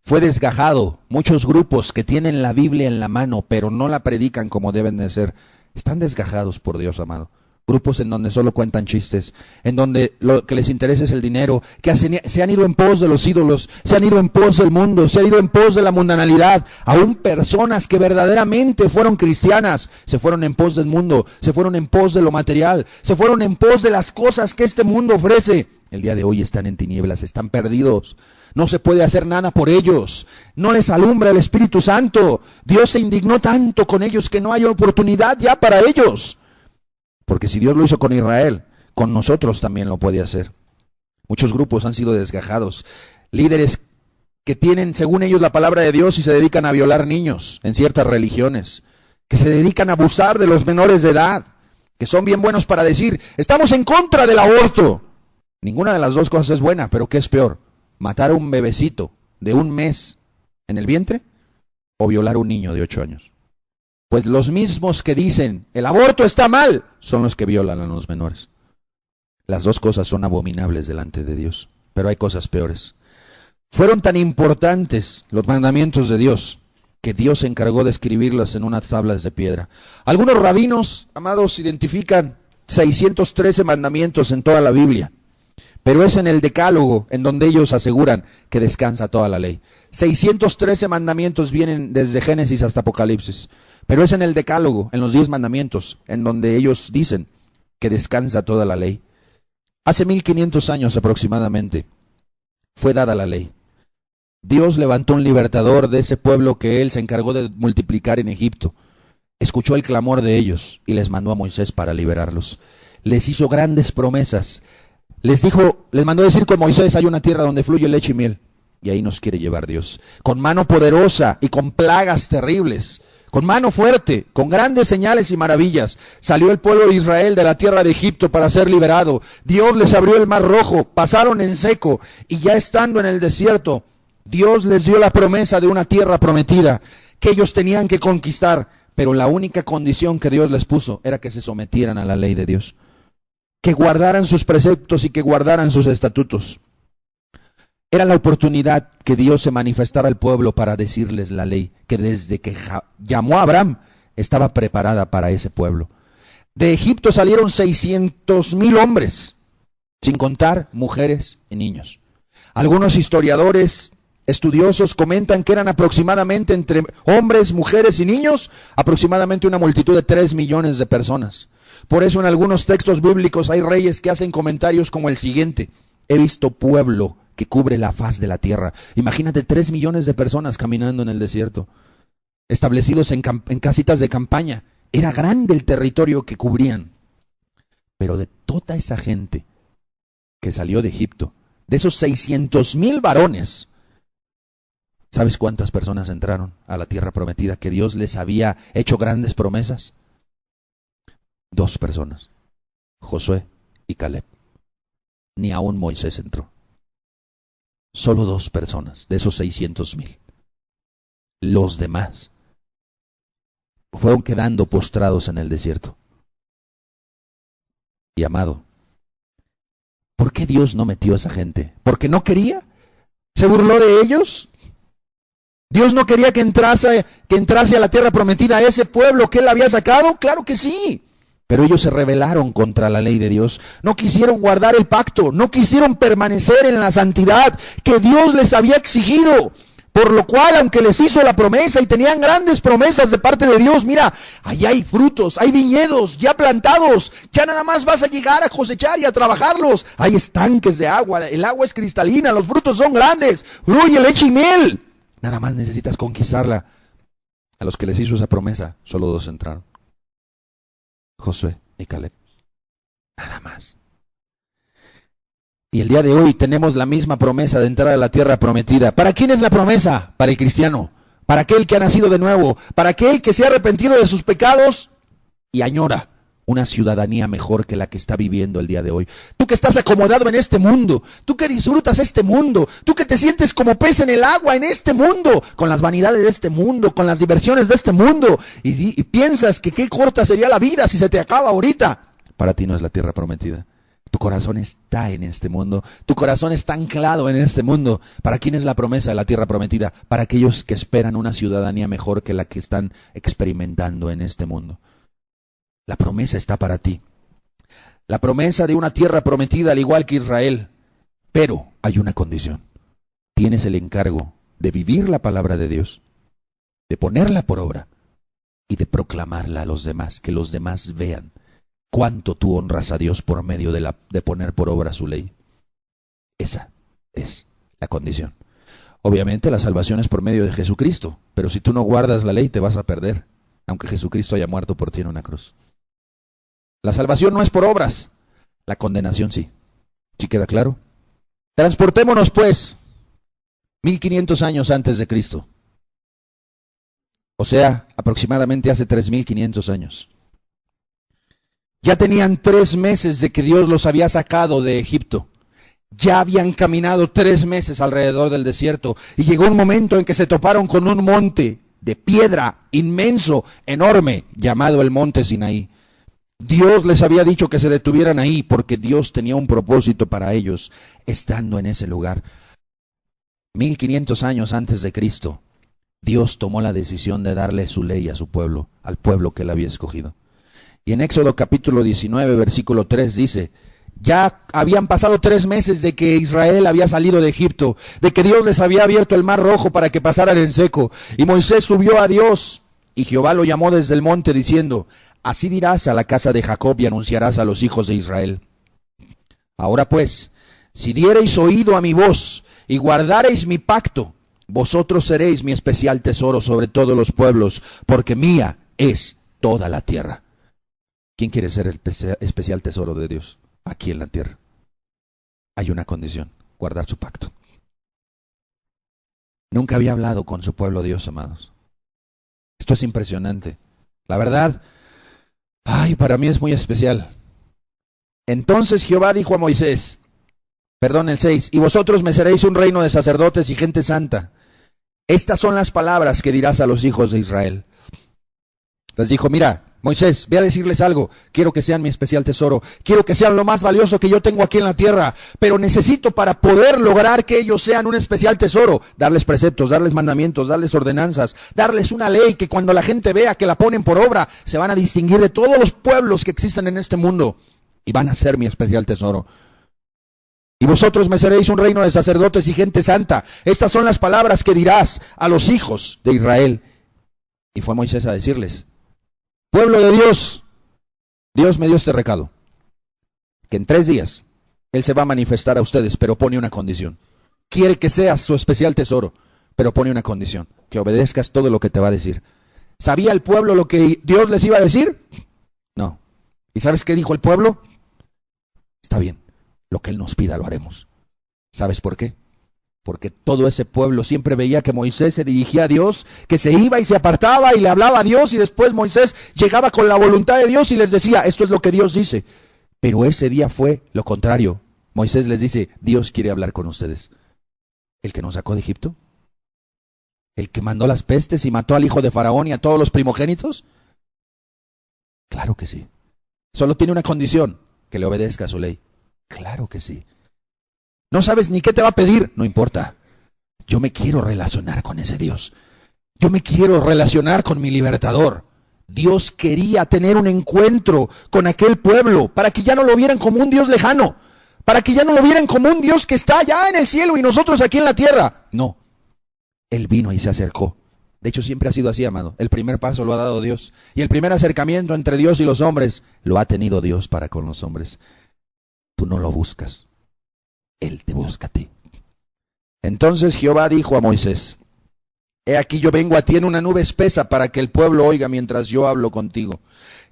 fue desgajado, muchos grupos que tienen la Biblia en la mano, pero no la predican como deben de ser, están desgajados por Dios, amado. Grupos en donde solo cuentan chistes, en donde lo que les interesa es el dinero, que se han ido en pos de los ídolos, se han ido en pos del mundo, se han ido en pos de la mundanalidad. Aún personas que verdaderamente fueron cristianas, se fueron en pos del mundo, se fueron en pos de lo material, se fueron en pos de las cosas que este mundo ofrece. El día de hoy están en tinieblas, están perdidos. No se puede hacer nada por ellos. No les alumbra el Espíritu Santo. Dios se indignó tanto con ellos que no hay oportunidad ya para ellos. Porque si Dios lo hizo con Israel, con nosotros también lo puede hacer. Muchos grupos han sido desgajados. Líderes que tienen, según ellos, la palabra de Dios y se dedican a violar niños en ciertas religiones. Que se dedican a abusar de los menores de edad. Que son bien buenos para decir, estamos en contra del aborto. Ninguna de las dos cosas es buena, pero ¿qué es peor? ¿Matar a un bebecito de 1 mes en el vientre o violar a un niño de 8 años? Pues los mismos que dicen, el aborto está mal, son los que violan a los menores. Las dos cosas son abominables delante de Dios, pero hay cosas peores. Fueron tan importantes los mandamientos de Dios, que Dios se encargó de escribirlas en unas tablas de piedra. Algunos rabinos, amados, identifican 613 mandamientos en toda la Biblia. Pero es en el Decálogo en donde ellos aseguran que descansa toda la ley. 613 mandamientos vienen desde Génesis hasta Apocalipsis. Pero es en el Decálogo, en los 10 mandamientos, en donde ellos dicen que descansa toda la ley. Hace 1500 años aproximadamente fue dada la ley. Dios levantó un libertador de ese pueblo que él se encargó de multiplicar en Egipto. Escuchó el clamor de ellos y les mandó a Moisés para liberarlos. Les hizo grandes promesas. Les mandó decir con Moisés, hay una tierra donde fluye leche y miel. Y ahí nos quiere llevar Dios. Con mano poderosa y con plagas terribles. Con mano fuerte, con grandes señales y maravillas. Salió el pueblo de Israel de la tierra de Egipto para ser liberado. Dios les abrió el mar rojo, pasaron en seco. Y ya estando en el desierto, Dios les dio la promesa de una tierra prometida que ellos tenían que conquistar. Pero la única condición que Dios les puso era que se sometieran a la ley de Dios. Que guardaran sus preceptos y que guardaran sus estatutos. Era la oportunidad que Dios se manifestara al pueblo para decirles la ley, que desde que llamó a Abraham estaba preparada para ese pueblo. De Egipto salieron 600,000 hombres, sin contar mujeres y niños. Algunos historiadores estudiosos comentan que eran aproximadamente entre hombres, mujeres y niños, aproximadamente una multitud de 3 millones de personas. Por eso en algunos textos bíblicos hay reyes que hacen comentarios como el siguiente: he visto pueblo que cubre la faz de la tierra. Imagínate 3 millones de personas caminando en el desierto, establecidos en casitas de campaña. Era grande el territorio que cubrían. Pero de toda esa gente que salió de Egipto, de esos 600,000 varones, ¿sabes cuántas personas entraron a la tierra prometida que Dios les había hecho grandes promesas? 2 personas, Josué y Caleb. Ni aún Moisés entró. Solo 2 personas de esos 600,000. Los demás fueron quedando postrados en el desierto. Y amado, ¿por qué Dios no metió a esa gente? ¿Porque no quería? ¿Se burló de ellos? ¿Dios no quería que entrase a la tierra prometida a ese pueblo que él había sacado? Claro que sí. Pero ellos se rebelaron contra la ley de Dios. No quisieron guardar el pacto. No quisieron permanecer en la santidad que Dios les había exigido. Por lo cual, aunque les hizo la promesa y tenían grandes promesas de parte de Dios, mira, allá hay frutos, hay viñedos ya plantados, ya nada más vas a llegar a cosechar y a trabajarlos. Hay estanques de agua, el agua es cristalina, los frutos son grandes, fluye leche y miel. Nada más necesitas conquistarla. A los que les hizo esa promesa, solo 2 entraron: Josué y Caleb. Nada más. Y el día de hoy tenemos la misma promesa de entrar a la tierra prometida. ¿Para quién es la promesa? Para el cristiano, para aquel que ha nacido de nuevo, para aquel que se ha arrepentido de sus pecados y añora una ciudadanía mejor que la que está viviendo el día de hoy. Tú que estás acomodado en este mundo, tú que disfrutas este mundo, tú que te sientes como pez en el agua en este mundo, con las vanidades de este mundo, con las diversiones de este mundo, y piensas que qué corta sería la vida si se te acaba ahorita. Para ti no es la tierra prometida. Tu corazón está en este mundo. Tu corazón está anclado en este mundo. ¿Para quién es la promesa de la tierra prometida? Para aquellos que esperan una ciudadanía mejor que la que están experimentando en este mundo. La promesa está para ti. La promesa de una tierra prometida al igual que Israel. Pero hay una condición. Tienes el encargo de vivir la palabra de Dios, de ponerla por obra y de proclamarla a los demás, que los demás vean cuánto tú honras a Dios por medio de poner por obra su ley. Esa es la condición. Obviamente la salvación es por medio de Jesucristo, pero si tú no guardas la ley te vas a perder, aunque Jesucristo haya muerto por ti en una cruz. La salvación no es por obras, la condenación sí. ¿Sí queda claro? Transportémonos pues 1500 años antes de Cristo. O sea, aproximadamente hace 3500 años. Ya tenían 3 meses de que Dios los había sacado de Egipto. Ya habían caminado 3 meses alrededor del desierto. Y llegó un momento en que se toparon con un monte de piedra inmenso, enorme, llamado el monte Sinaí. Dios les había dicho que se detuvieran ahí porque Dios tenía un propósito para ellos estando en ese lugar. 1500 años antes de Cristo, Dios tomó la decisión de darle su ley a su pueblo, al pueblo que él había escogido. Y en Éxodo capítulo 19, versículo 3 dice, ya habían pasado 3 meses de que Israel había salido de Egipto, de que Dios les había abierto el mar rojo para que pasaran en seco. Y Moisés subió a Dios, y Jehová lo llamó desde el monte diciendo, así dirás a la casa de Jacob y anunciarás a los hijos de Israel. Ahora pues, si diereis oído a mi voz y guardareis mi pacto, vosotros seréis mi especial tesoro sobre todos los pueblos, porque mía es toda la tierra. ¿Quién quiere ser el especial tesoro de Dios aquí en la tierra? Hay una condición: guardar su pacto. Nunca había hablado con su pueblo Dios, amados. Esto es impresionante. La verdad, para mí es muy especial. Entonces Jehová dijo a Moisés, el 6, y vosotros me seréis un reino de sacerdotes y gente santa. Estas son las palabras que dirás a los hijos de Israel. Les dijo, mira, Moisés, ve a decirles algo. Quiero que sean mi especial tesoro. Quiero que sean lo más valioso que yo tengo aquí en la tierra. Pero necesito, para poder lograr que ellos sean un especial tesoro, darles preceptos, darles mandamientos, darles ordenanzas, darles una ley que cuando la gente vea que la ponen por obra, se van a distinguir de todos los pueblos que existen en este mundo. Y van a ser mi especial tesoro. Y vosotros me seréis un reino de sacerdotes y gente santa. Estas son las palabras que dirás a los hijos de Israel. Y fue Moisés a decirles, pueblo de Dios, Dios me dio este recado, que en 3 días Él se va a manifestar a ustedes, pero pone una condición. Quiere que seas su especial tesoro, pero pone una condición, que obedezcas todo lo que te va a decir. ¿Sabía el pueblo lo que Dios les iba a decir? No. ¿Y sabes qué dijo el pueblo? Está bien, lo que Él nos pida lo haremos. ¿Sabes por qué? Porque todo ese pueblo siempre veía que Moisés se dirigía a Dios, que se iba y se apartaba y le hablaba a Dios, y después Moisés llegaba con la voluntad de Dios y les decía, esto es lo que Dios dice. Pero ese día fue lo contrario. Moisés les dice, Dios quiere hablar con ustedes. ¿El que nos sacó de Egipto? ¿El que mandó las pestes y mató al hijo de Faraón y a todos los primogénitos? Claro que sí. Solo tiene una condición, que le obedezca a su ley. Claro que sí. No sabes ni qué te va a pedir, no importa. Yo me quiero relacionar con ese Dios. Yo me quiero relacionar con mi libertador. Dios quería tener un encuentro con aquel pueblo para que ya no lo vieran como un Dios lejano, para que ya no lo vieran como un Dios que está allá en el cielo y nosotros aquí en la tierra. No, Él vino y se acercó. De hecho, siempre ha sido así, amado. El primer paso lo ha dado Dios. Y el primer acercamiento entre Dios y los hombres lo ha tenido Dios para con los hombres. Tú no lo buscas. Él te busca a ti. Entonces Jehová dijo a Moisés: He aquí yo vengo a ti en una nube espesa para que el pueblo oiga mientras yo hablo contigo.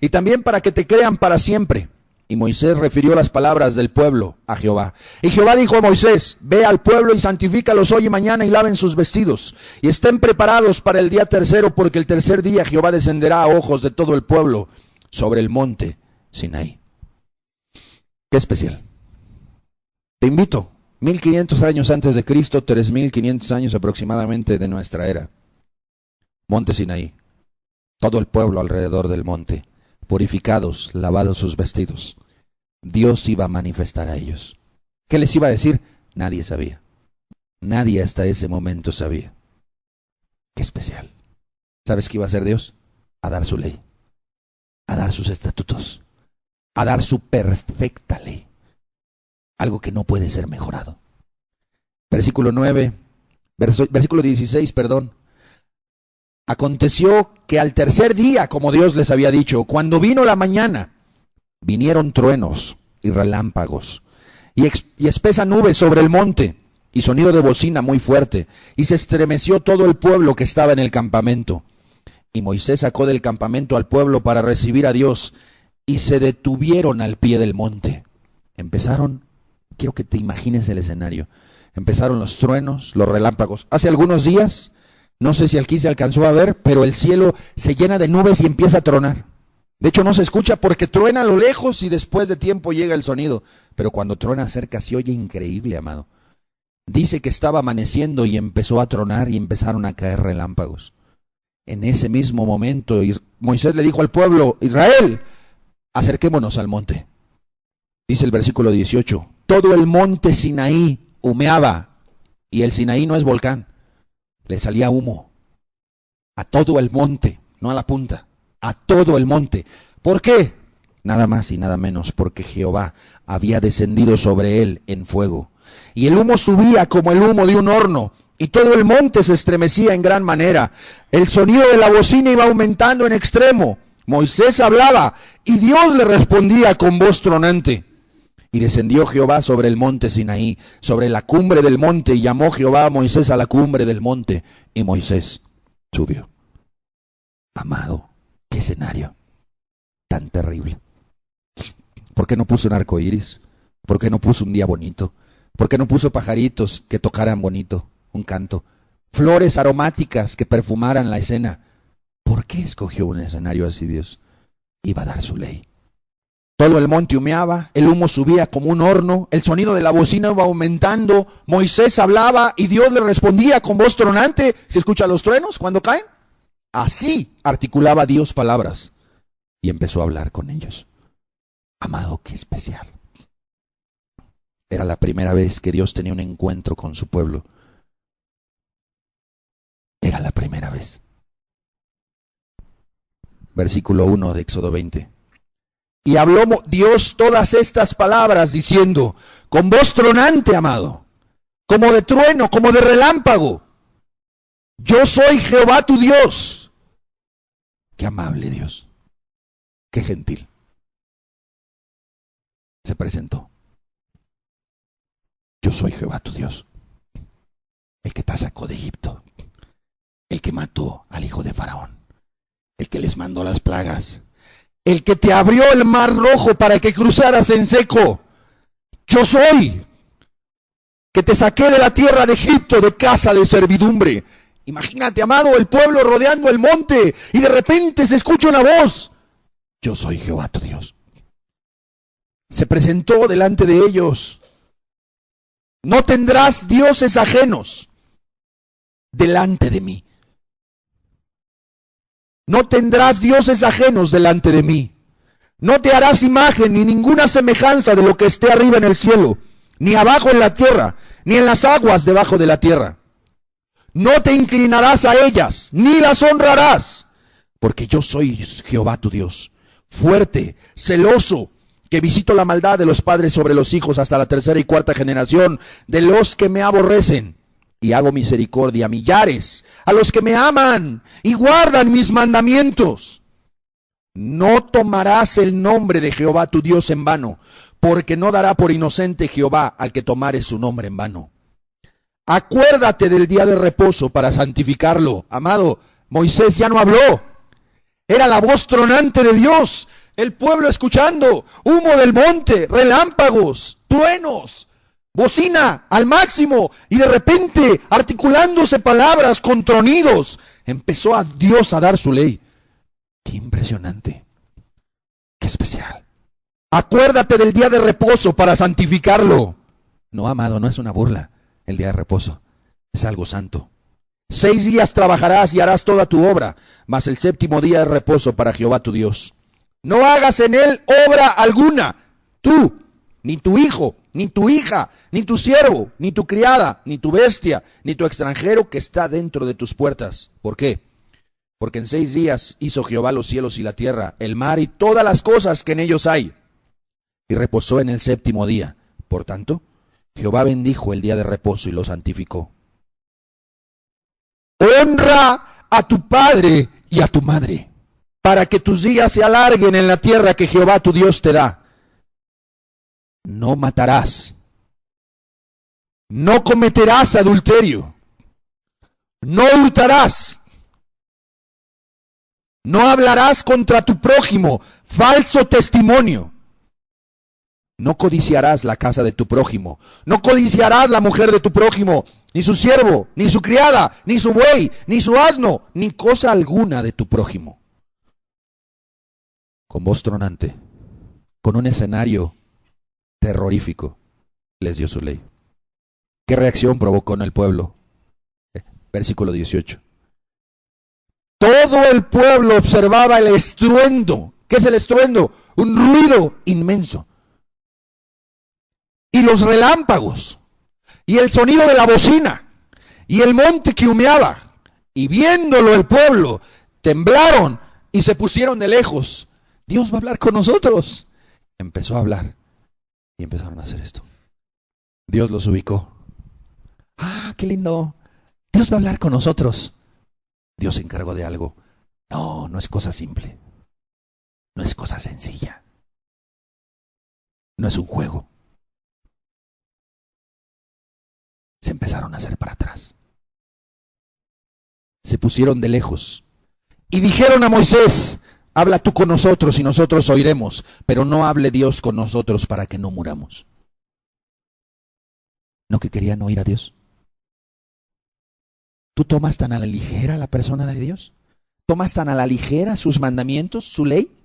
Y también para que te crean para siempre. Y Moisés refirió las palabras del pueblo a Jehová. Y Jehová dijo a Moisés: Ve al pueblo y santifícalos hoy y mañana y laven sus vestidos. Y estén preparados para el día tercero, porque el tercer día Jehová descenderá a ojos de todo el pueblo sobre el monte Sinaí. Qué especial. Te invito, 1500 años antes de Cristo, 3500 años aproximadamente de nuestra era. Monte Sinaí. Todo el pueblo alrededor del monte, purificados, lavados sus vestidos. Dios iba a manifestar a ellos. ¿Qué les iba a decir? Nadie sabía. Nadie hasta ese momento sabía. Qué especial. ¿Sabes qué iba a hacer Dios? A dar su ley, a dar sus estatutos, a dar su perfecta ley. Algo que no puede ser mejorado. Versículo 16, perdón. Aconteció que al tercer día, como Dios les había dicho, cuando vino la mañana, vinieron truenos y relámpagos, y espesa nube sobre el monte, y sonido de bocina muy fuerte, y se estremeció todo el pueblo que estaba en el campamento. Y Moisés sacó del campamento al pueblo para recibir a Dios, y se detuvieron al pie del monte. Empezaron, quiero que te imagines el escenario, empezaron los truenos, los relámpagos. Hace algunos días, no sé si aquí se alcanzó a ver, pero el cielo se llena de nubes y empieza a tronar. De hecho no se escucha porque truena a lo lejos y después de tiempo llega el sonido. Pero cuando truena cerca se oye increíble, amado. Dice que estaba amaneciendo y empezó a tronar y empezaron a caer relámpagos. En ese mismo momento Moisés le dijo al pueblo: Israel, acerquémonos al monte. Dice el versículo 18, todo el monte Sinaí humeaba, y el Sinaí no es volcán, le salía humo a todo el monte, no a la punta, a todo el monte. ¿Por qué? Nada más y nada menos porque Jehová había descendido sobre él en fuego, y el humo subía como el humo de un horno, y todo el monte se estremecía en gran manera. El sonido de la bocina iba aumentando en extremo. Moisés hablaba y Dios le respondía con voz tronante. Y descendió Jehová sobre el monte Sinaí, sobre la cumbre del monte, y llamó Jehová a Moisés a la cumbre del monte, y Moisés subió. Amado, qué escenario tan terrible. ¿Por qué no puso un arco iris? ¿Por qué no puso un día bonito? ¿Por qué no puso pajaritos que tocaran bonito un canto? Flores aromáticas que perfumaran la escena. ¿Por qué escogió un escenario así Dios? Iba a dar su ley. Todo el monte humeaba, el humo subía como un horno, el sonido de la bocina iba aumentando, Moisés hablaba y Dios le respondía con voz tronante. ¿Se escuchan los truenos cuando caen? Así articulaba Dios palabras y empezó a hablar con ellos. Amado, qué especial. Era la primera vez que Dios tenía un encuentro con su pueblo. Era la primera vez. Versículo 1 de Éxodo 20. Y habló Dios todas estas palabras diciendo, con voz tronante, amado, como de trueno, como de relámpago: Yo soy Jehová tu Dios. Qué amable Dios, qué gentil. Se presentó. Yo soy Jehová tu Dios, el que te sacó de Egipto, el que mató al hijo de Faraón, el que les mandó las plagas, el que te abrió el mar rojo para que cruzaras en seco. Yo soy, que te saqué de la tierra de Egipto, de casa de servidumbre. Imagínate, amado, el pueblo rodeando el monte y de repente se escucha una voz: Yo soy Jehová tu Dios. Se presentó delante de ellos. No tendrás dioses ajenos delante de mí. No tendrás dioses ajenos delante de mí. No te harás imagen ni ninguna semejanza de lo que esté arriba en el cielo, ni abajo en la tierra, ni en las aguas debajo de la tierra. No te inclinarás a ellas, ni las honrarás, porque yo soy Jehová tu Dios, fuerte, celoso, que visito la maldad de los padres sobre los hijos hasta la tercera y cuarta generación de los que me aborrecen, y hago misericordia a millares, a los que me aman y guardan mis mandamientos. No tomarás el nombre de Jehová tu Dios en vano, porque no dará por inocente Jehová al que tomare su nombre en vano. Acuérdate del día de reposo para santificarlo. Amado, Moisés ya no habló. Era la voz tronante de Dios, el pueblo escuchando, humo del monte, relámpagos, truenos, bocina al máximo, y de repente, articulándose palabras con tronidos, empezó a Dios a dar su ley. Qué impresionante, qué especial. Acuérdate del día de reposo para santificarlo. No, amado, no es una burla. El día de reposo es algo santo. 6 días trabajarás y harás toda tu obra, mas el séptimo día de reposo para Jehová tu Dios. No hagas en él obra alguna, tú, ni tu hijo, ni tu hija, ni tu siervo, ni tu criada, ni tu bestia, ni tu extranjero que está dentro de tus puertas. ¿Por qué? Porque en 6 días hizo Jehová los cielos y la tierra, el mar y todas las cosas que en ellos hay, y reposó en el séptimo día. Por tanto, Jehová bendijo el día de reposo y lo santificó. Honra a tu padre y a tu madre, para que tus días se alarguen en la tierra que Jehová tu Dios te da. No matarás. No cometerás adulterio. No hurtarás. No hablarás contra tu prójimo falso testimonio. No codiciarás la casa de tu prójimo. No codiciarás la mujer de tu prójimo, ni su siervo, ni su criada, ni su buey, ni su asno, ni cosa alguna de tu prójimo. Con voz tronante, con un escenario terrorífico, les dio su ley. ¿Qué reacción provocó en el pueblo? Versículo 18. Todo el pueblo observaba el estruendo. ¿Qué es el estruendo? Un ruido inmenso. Y los relámpagos, y el sonido de la bocina, y el monte que humeaba. Y viéndolo el pueblo, temblaron y se pusieron de lejos. Dios va a hablar con nosotros. Empezó a hablar y empezaron a hacer esto. Dios los ubicó. Ah, qué lindo. Dios va a hablar con nosotros. Dios se encargó de algo. No, no es cosa simple. No es cosa sencilla. No es un juego. Se empezaron a hacer para atrás. Se pusieron de lejos. Y dijeron a Moisés: habla tú con nosotros y nosotros oiremos, pero no hable Dios con nosotros para que no muramos. ¿No que querían oír a Dios? ¿Tú tomas tan a la ligera la persona de Dios? ¿Tomas tan a la ligera sus mandamientos, su ley?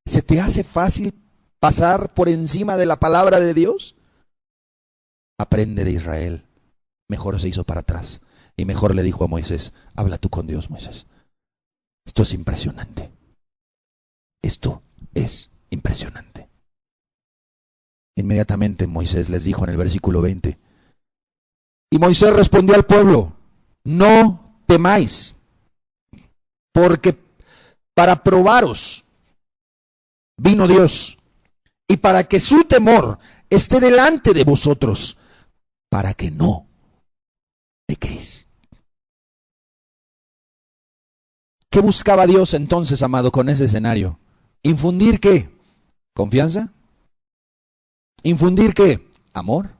¿Se te hace fácil pasar por encima de la palabra de Dios? Aprende de Israel. Mejor se hizo para atrás y mejor le dijo a Moisés: habla tú con Dios, Moisés. Esto es impresionante. Esto es impresionante. Inmediatamente Moisés les dijo en el versículo 20. Y Moisés respondió al pueblo: no temáis, porque para probaros vino Dios, y para que su temor esté delante de vosotros, para que no pequéis. ¿Qué buscaba Dios entonces, amado, con ese escenario? ¿Infundir qué? ¿Confianza? ¿Infundir qué? ¿Amor?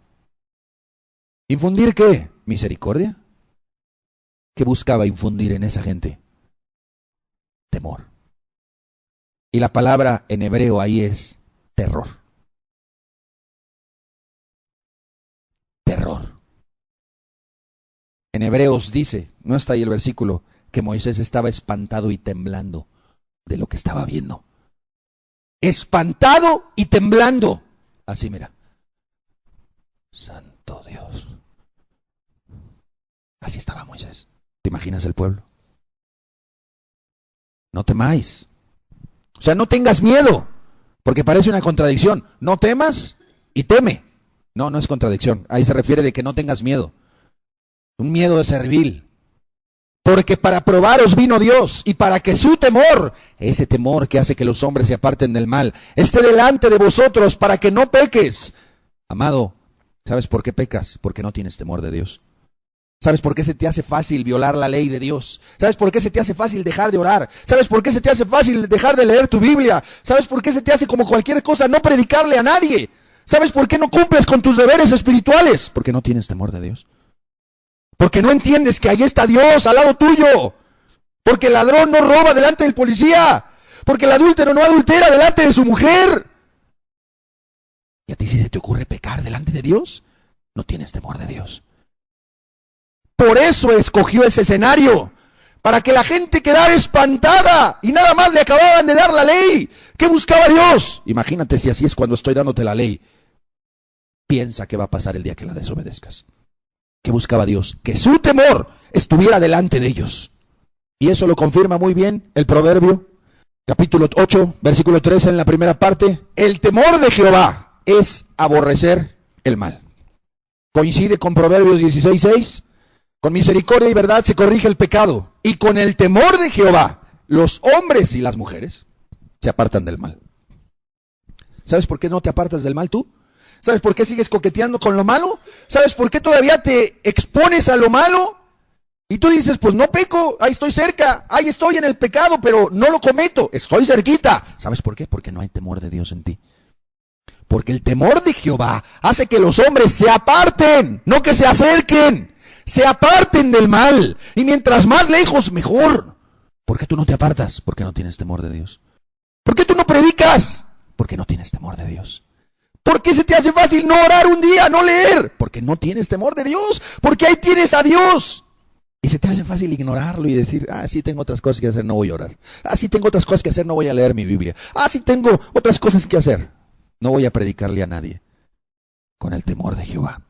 ¿Infundir qué? ¿Misericordia? ¿Qué buscaba infundir en esa gente? Temor. Y la palabra en hebreo ahí es terror. Terror. En Hebreos dice, no está ahí el versículo, que Moisés estaba espantado y temblando de lo que estaba viendo. Espantado y temblando. Así, mira. Santo Dios. Así estaba Moisés. ¿Te imaginas el pueblo? No temáis. O sea, no tengas miedo, porque parece una contradicción. No temas y teme. No, no es contradicción. Ahí se refiere de que no tengas miedo. Un miedo servil. Porque para probaros vino Dios, y para que su temor, ese temor que hace que los hombres se aparten del mal, esté delante de vosotros para que no peques. Amado, ¿sabes por qué pecas? Porque no tienes temor de Dios. ¿Sabes por qué se te hace fácil violar la ley de Dios? ¿Sabes por qué se te hace fácil dejar de orar? ¿Sabes por qué se te hace fácil dejar de leer tu Biblia? ¿Sabes por qué se te hace como cualquier cosa no predicarle a nadie? ¿Sabes por qué no cumples con tus deberes espirituales? Porque no tienes temor de Dios. Porque no entiendes que ahí está Dios al lado tuyo. Porque el ladrón no roba delante del policía. Porque el adúltero no adultera delante de su mujer. ¿Y a ti si se te ocurre pecar delante de Dios? No tienes temor de Dios. Por eso escogió ese escenario. Para que la gente quedara espantada. Y nada más le acababan de dar la ley. ¿Qué buscaba Dios? Imagínate si así es cuando estoy dándote la ley. Piensa qué va a pasar el día que la desobedezcas. ¿Qué buscaba Dios? Que su temor estuviera delante de ellos. Y eso lo confirma muy bien el Proverbio, capítulo 8, versículo 13 en la primera parte. El temor de Jehová es aborrecer el mal. Coincide con Proverbios 16, 6. Con misericordia y verdad se corrige el pecado. Y con el temor de Jehová, los hombres y las mujeres se apartan del mal. ¿Sabes por qué no te apartas del mal tú? ¿Sabes por qué sigues coqueteando con lo malo? ¿Sabes por qué todavía te expones a lo malo? Y tú dices, pues no peco, ahí estoy cerca, ahí estoy en el pecado, pero no lo cometo, estoy cerquita. ¿Sabes por qué? Porque no hay temor de Dios en ti. Porque el temor de Jehová hace que los hombres se aparten, no que se acerquen, se aparten del mal. Y mientras más lejos, mejor. ¿Por qué tú no te apartas? Porque no tienes temor de Dios. ¿Por qué tú no predicas? Porque no tienes temor de Dios. ¿Por qué se te hace fácil no orar un día, no leer? Porque no tienes temor de Dios, porque ahí tienes a Dios. Y se te hace fácil ignorarlo y decir, sí tengo otras cosas que hacer, no voy a orar. Sí tengo otras cosas que hacer, no voy a leer mi Biblia. Sí tengo otras cosas que hacer, no voy a predicarle a nadie. Con el temor de Jehová,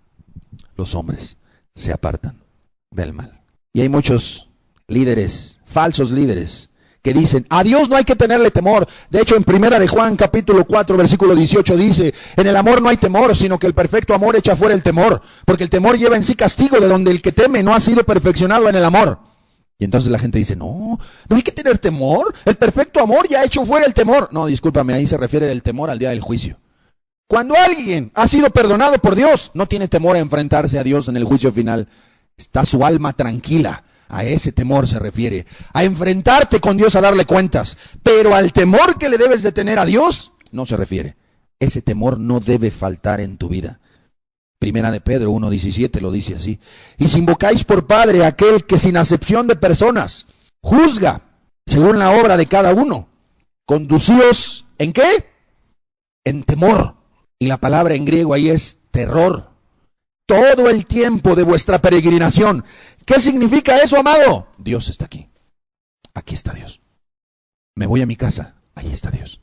los hombres se apartan del mal. Y hay muchos líderes, falsos líderes, que dicen, a Dios no hay que tenerle temor. De hecho, en primera de Juan, capítulo 4, versículo 18, dice, en el amor no hay temor, sino que el perfecto amor echa fuera el temor, porque el temor lleva en sí castigo, de donde el que teme no ha sido perfeccionado en el amor. Y entonces la gente dice, no hay que tener temor, el perfecto amor ya ha hecho fuera el temor. No, discúlpame, ahí se refiere del temor al día del juicio. Cuando alguien ha sido perdonado por Dios, no tiene temor a enfrentarse a Dios en el juicio final. Está su alma tranquila. A ese temor se refiere, a enfrentarte con Dios, a darle cuentas. Pero al temor que le debes de tener a Dios, no se refiere. Ese temor no debe faltar en tu vida. Primera de Pedro 1:17 lo dice así. Y si invocáis por Padre a aquel que sin acepción de personas juzga según la obra de cada uno, conducíos ¿en qué? En temor. Y la palabra en griego ahí es terror. Todo el tiempo de vuestra peregrinación. ¿Qué significa eso, amado? Dios está aquí. Aquí está Dios. Me voy a mi casa. Ahí está Dios.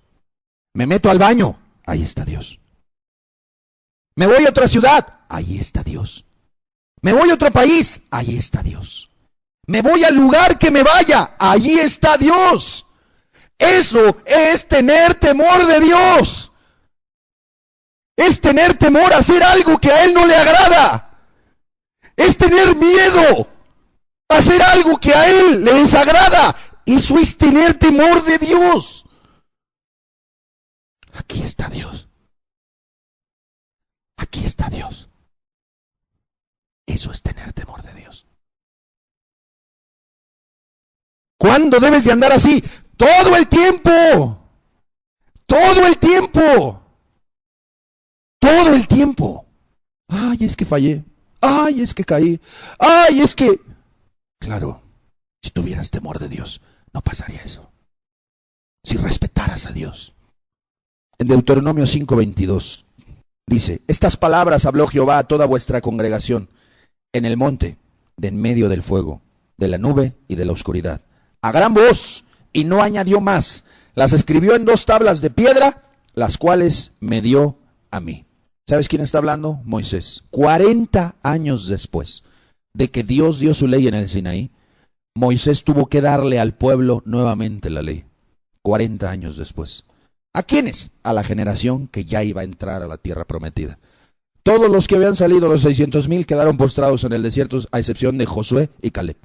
Me meto al baño. Ahí está Dios. Me voy a otra ciudad. Ahí está Dios. Me voy a otro país. Ahí está Dios. Me voy al lugar que me vaya. Ahí está Dios. Eso es tener temor de Dios. Es tener temor a hacer algo que a Él no le agrada. Es tener miedo a hacer algo que a Él le desagrada. Eso es tener temor de Dios. Aquí está Dios. Aquí está Dios. Eso es tener temor de Dios. ¿Cuándo debes de andar así? Todo el tiempo. Todo el tiempo. Todo el tiempo. Ay, es que fallé. Ay, es que caí. Ay, es que... Claro, si tuvieras temor de Dios, no pasaría eso. Si respetaras a Dios. En Deuteronomio 5:22 dice, estas palabras habló Jehová a toda vuestra congregación en el monte, de en medio del fuego, de la nube y de la oscuridad, a gran voz, y no añadió más. Las escribió en 2 tablas de piedra, las cuales me dio a mí. ¿Sabes quién está hablando? Moisés. 40 años después de que Dios dio su ley en el Sinaí, Moisés tuvo que darle al pueblo nuevamente la ley. 40 años después. ¿A quiénes? A la generación que ya iba a entrar a la tierra prometida. Todos los que habían salido, los 600,000, quedaron postrados en el desierto, a excepción de Josué y Caleb.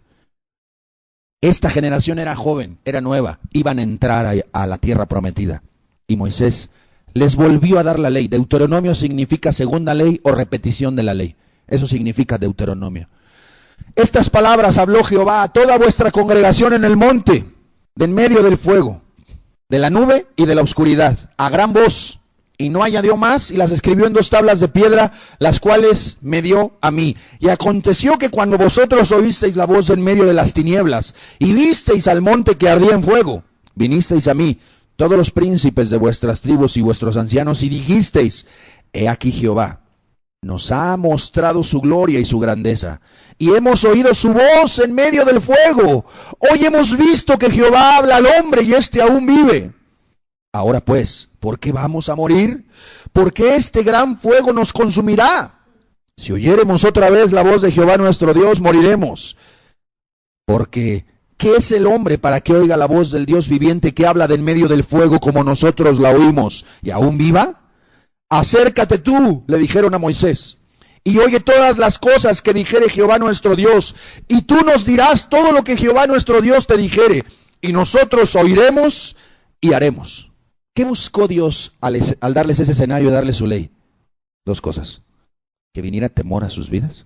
Esta generación era joven, era nueva, iban a entrar a la tierra prometida. Y Moisés les volvió a dar la ley. Deuteronomio significa segunda ley o repetición de la ley. Eso significa Deuteronomio. Estas palabras habló Jehová a toda vuestra congregación en el monte, de en medio del fuego, de la nube y de la oscuridad, a gran voz. Y no añadió más, y las escribió en 2 tablas de piedra, las cuales me dio a mí. Y aconteció que cuando vosotros oísteis la voz en medio de las tinieblas, y visteis al monte que ardía en fuego, vinisteis a mí, todos los príncipes de vuestras tribus y vuestros ancianos, y dijisteis: he aquí Jehová nos ha mostrado su gloria y su grandeza, y hemos oído su voz en medio del fuego. Hoy hemos visto que Jehová habla al hombre, y éste aún vive. Ahora pues, ¿por qué vamos a morir? Porque este gran fuego nos consumirá. Si oyéremos otra vez la voz de Jehová nuestro Dios, moriremos. Porque ¿qué es el hombre para que oiga la voz del Dios viviente que habla de en medio del fuego como nosotros la oímos, y aún viva? Acércate tú, le dijeron a Moisés, y oye todas las cosas que dijere Jehová nuestro Dios, y tú nos dirás todo lo que Jehová nuestro Dios te dijere, y nosotros oiremos y haremos. ¿Qué buscó Dios al darles ese escenario y darles su ley? 2 cosas: que viniera temor a sus vidas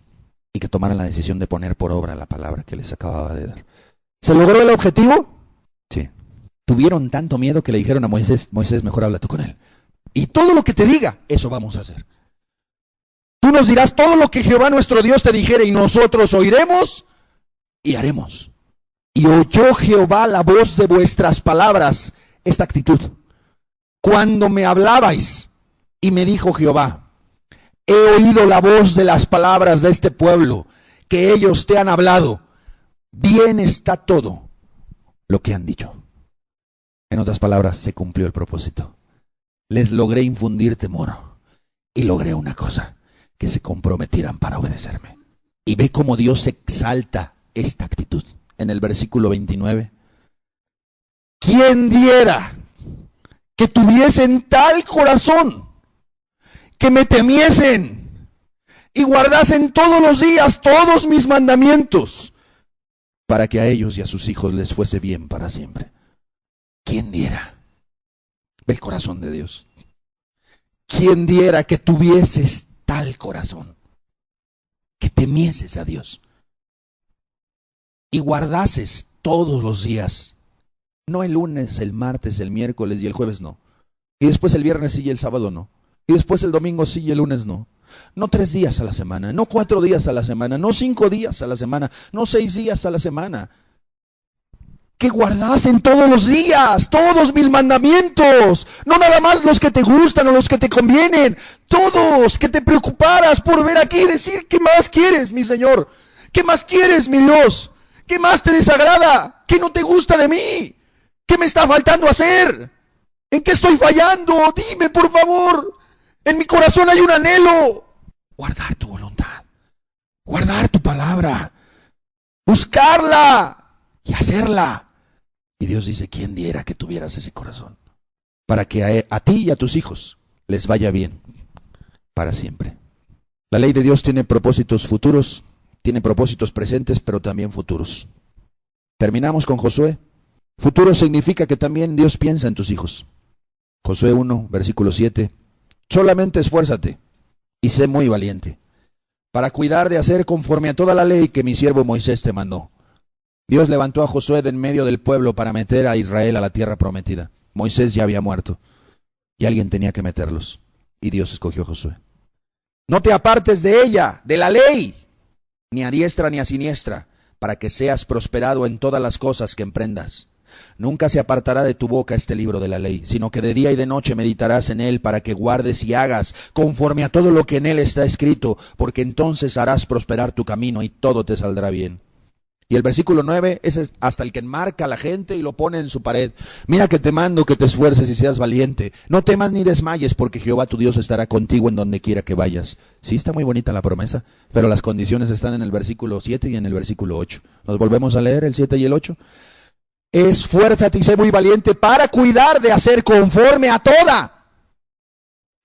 y que tomaran la decisión de poner por obra la palabra que les acababa de dar. ¿Se logró el objetivo? Sí. Tuvieron tanto miedo que le dijeron a Moisés: Moisés, mejor habla tú con él. Y todo lo que te diga, eso vamos a hacer. Tú nos dirás todo lo que Jehová nuestro Dios te dijere, y nosotros oiremos y haremos. Y oyó Jehová la voz de vuestras palabras, esta actitud, cuando me hablabais, y me dijo Jehová: he oído la voz de las palabras de este pueblo, que ellos te han hablado. Bien está todo lo que han dicho. En otras palabras, se cumplió el propósito. Les logré infundir temor, y logré una cosa: que se comprometieran para obedecerme. Y ve cómo Dios exalta esta actitud. En el versículo 29. ¿Quién diera que tuviesen tal corazón, que me temiesen y guardasen todos los días todos mis mandamientos, para que a ellos y a sus hijos les fuese bien para siempre? ¿Quién diera? Ve el corazón de Dios. ¿Quién diera que tuvieses tal corazón, que temieses a Dios y guardases todos los días? No el lunes, el martes, el miércoles y el jueves no. Y después el viernes sí y el sábado no. Y después el domingo sí y el lunes no. No 3 días a la semana, no 4 días a la semana, no 5 días a la semana, no 6 días a la semana. Que guardasen todos los días todos mis mandamientos, no nada más los que te gustan o los que te convienen, todos, que te preocuparas por ver aquí y decir: ¿qué más quieres, mi Señor? ¿Qué más quieres, mi Dios? ¿Qué más te desagrada? ¿Qué no te gusta de mí? ¿Qué me está faltando hacer? ¿En qué estoy fallando? Dime, por favor. En mi corazón hay un anhelo: guardar tu voluntad, guardar tu palabra, buscarla y hacerla. Y Dios dice: ¿quién diera que tuvieras ese corazón? Para que a ti y a tus hijos les vaya bien para siempre. La ley de Dios tiene propósitos futuros, tiene propósitos presentes, pero también futuros. Terminamos con Josué. Futuro significa que también Dios piensa en tus hijos. Josué 1, versículo 7. Solamente esfuérzate y sé muy valiente, para cuidar de hacer conforme a toda la ley que mi siervo Moisés te mandó. Dios levantó a Josué de en medio del pueblo para meter a Israel a la tierra prometida. Moisés ya había muerto y alguien tenía que meterlos, y Dios escogió a Josué. No te apartes de ella, de la ley, ni a diestra ni a siniestra, para que seas prosperado en todas las cosas que emprendas. Nunca se apartará de tu boca este libro de la ley, sino que de día y de noche meditarás en él, para que guardes y hagas conforme a todo lo que en él está escrito, porque entonces harás prosperar tu camino y todo te saldrá bien. Y el versículo 9, ese es hasta el que enmarca a la gente y lo pone en su pared. Mira que te mando que te esfuerces y seas valiente. No temas ni desmayes, porque Jehová tu Dios estará contigo en donde quiera que vayas. Sí, está muy bonita la promesa, pero las condiciones están en el versículo 7 y en el versículo 8. Nos volvemos a leer el 7 y el 8. Esfuérzate y sé muy valiente para cuidar de hacer conforme a toda,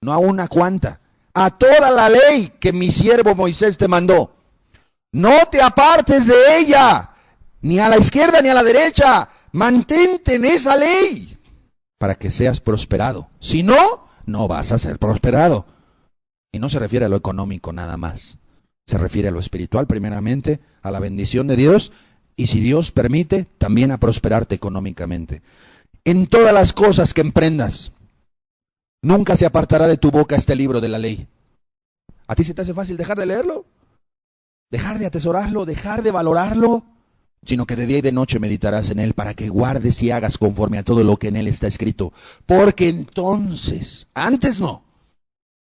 no a una cuanta, a toda la ley que mi siervo Moisés te mandó. No te apartes de ella, ni a la izquierda ni a la derecha. Mantente en esa ley para que seas prosperado. Si no, no vas a ser prosperado. Y no se refiere a lo económico nada más. Se refiere a lo espiritual primeramente, a la bendición de Dios, y si Dios permite, también a prosperarte económicamente. En todas las cosas que emprendas, nunca se apartará de tu boca este libro de la ley. ¿A ti se te hace fácil dejar de leerlo? ¿Dejar de atesorarlo? ¿Dejar de valorarlo? Sino que de día y de noche meditarás en él para que guardes y hagas conforme a todo lo que en él está escrito. Porque entonces, antes no.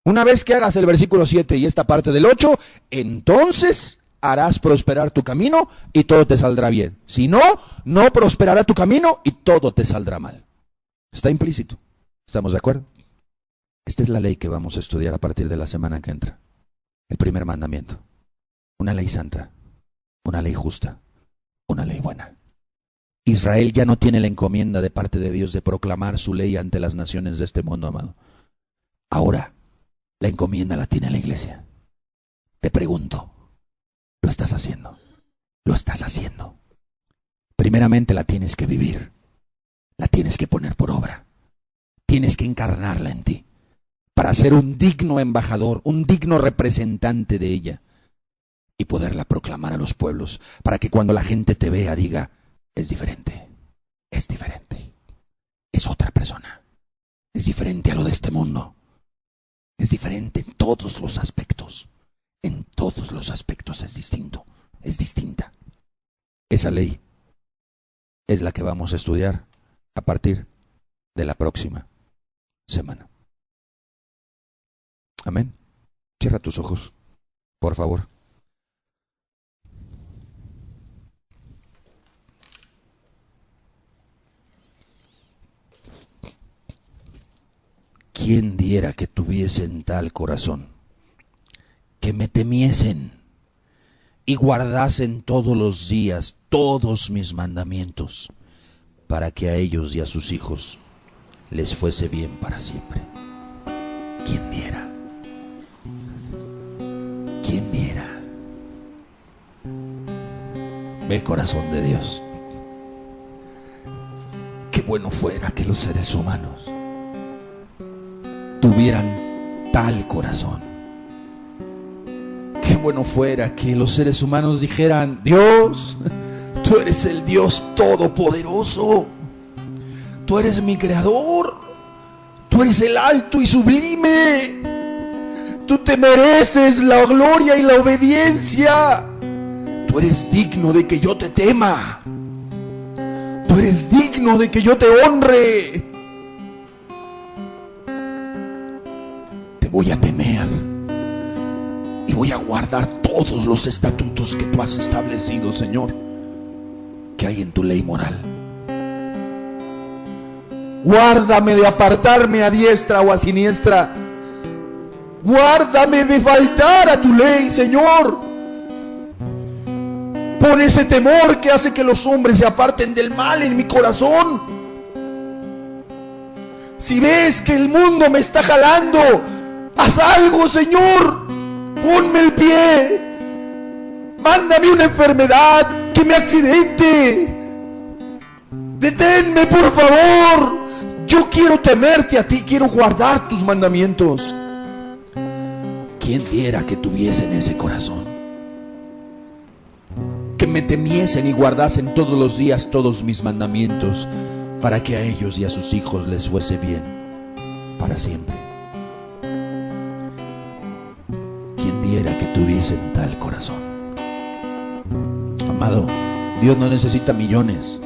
Una vez que hagas el versículo 7 y esta parte del 8, entonces harás prosperar tu camino y todo te saldrá bien. Si no, no prosperará tu camino y todo te saldrá mal. Está implícito. ¿Estamos de acuerdo? Esta es la ley que vamos a estudiar a partir de la semana que entra. El primer mandamiento. Una ley santa, una ley justa, una ley buena. Israel ya no tiene la encomienda de parte de Dios de proclamar su ley ante las naciones de este mundo, amado. Ahora, la encomienda la tiene la iglesia. Te pregunto, ¿lo estás haciendo? ¿Lo estás haciendo? Primeramente la tienes que vivir, la tienes que poner por obra, tienes que encarnarla en ti para ser un digno embajador, un digno representante de ella y poderla proclamar a los pueblos para que cuando la gente te vea diga, es diferente, es otra persona, es diferente a lo de este mundo, es diferente en todos los aspectos. En todos los aspectos es distinto, es distinta. Esa ley es la que vamos a estudiar a partir de la próxima semana. Amén. Cierra tus ojos, por favor. ¿Quién diera que tuviesen tal corazón, que me temiesen y guardasen todos los días todos mis mandamientos, para que a ellos y a sus hijos les fuese bien para siempre? ¿Quién diera? ¿Quién diera? Ve el corazón de Dios. Qué bueno fuera que los seres humanos tuvieran tal corazón. Qué bueno fuera que los seres humanos dijeran, Dios, tú eres el Dios todopoderoso, tú eres mi creador, tú eres el alto y sublime, tú te mereces la gloria y la obediencia, tú eres digno de que yo te tema, tú eres digno de que yo te honre. Voy a temer y voy a guardar todos los estatutos que tú has establecido, Señor, que hay en tu ley moral. Guárdame de apartarme a diestra o a siniestra. Guárdame de faltar a tu ley, Señor. Pon ese temor que hace que los hombres se aparten del mal en mi corazón. Si ves que el mundo me está jalando, haz algo, Señor. Ponme el pie. Mándame una enfermedad, que me accidente. Deténme, por favor. Yo quiero temerte a ti, quiero guardar tus mandamientos. ¿Quién diera que tuviesen ese corazón? Que me temiesen y guardasen todos los días todos mis mandamientos, para que a ellos y a sus hijos les fuese bien para siempre. Quiera que tuviesen tal corazón. Amado, Dios no necesita millones.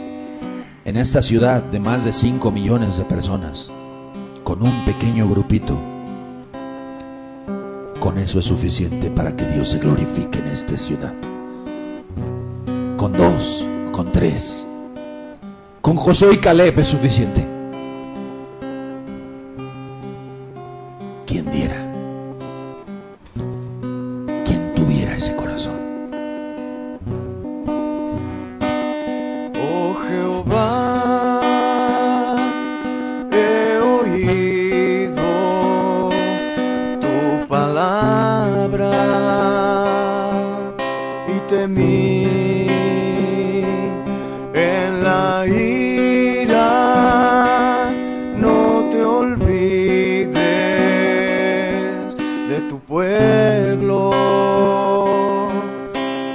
En esta ciudad de más de 5 millones de personas, con un pequeño grupito, con eso es suficiente para que Dios se glorifique en esta ciudad. Con 2, con 3, con Josué y Caleb es suficiente. ¿Quién diera? Ese corazón. Oh Jehová, he oído tu palabra y temí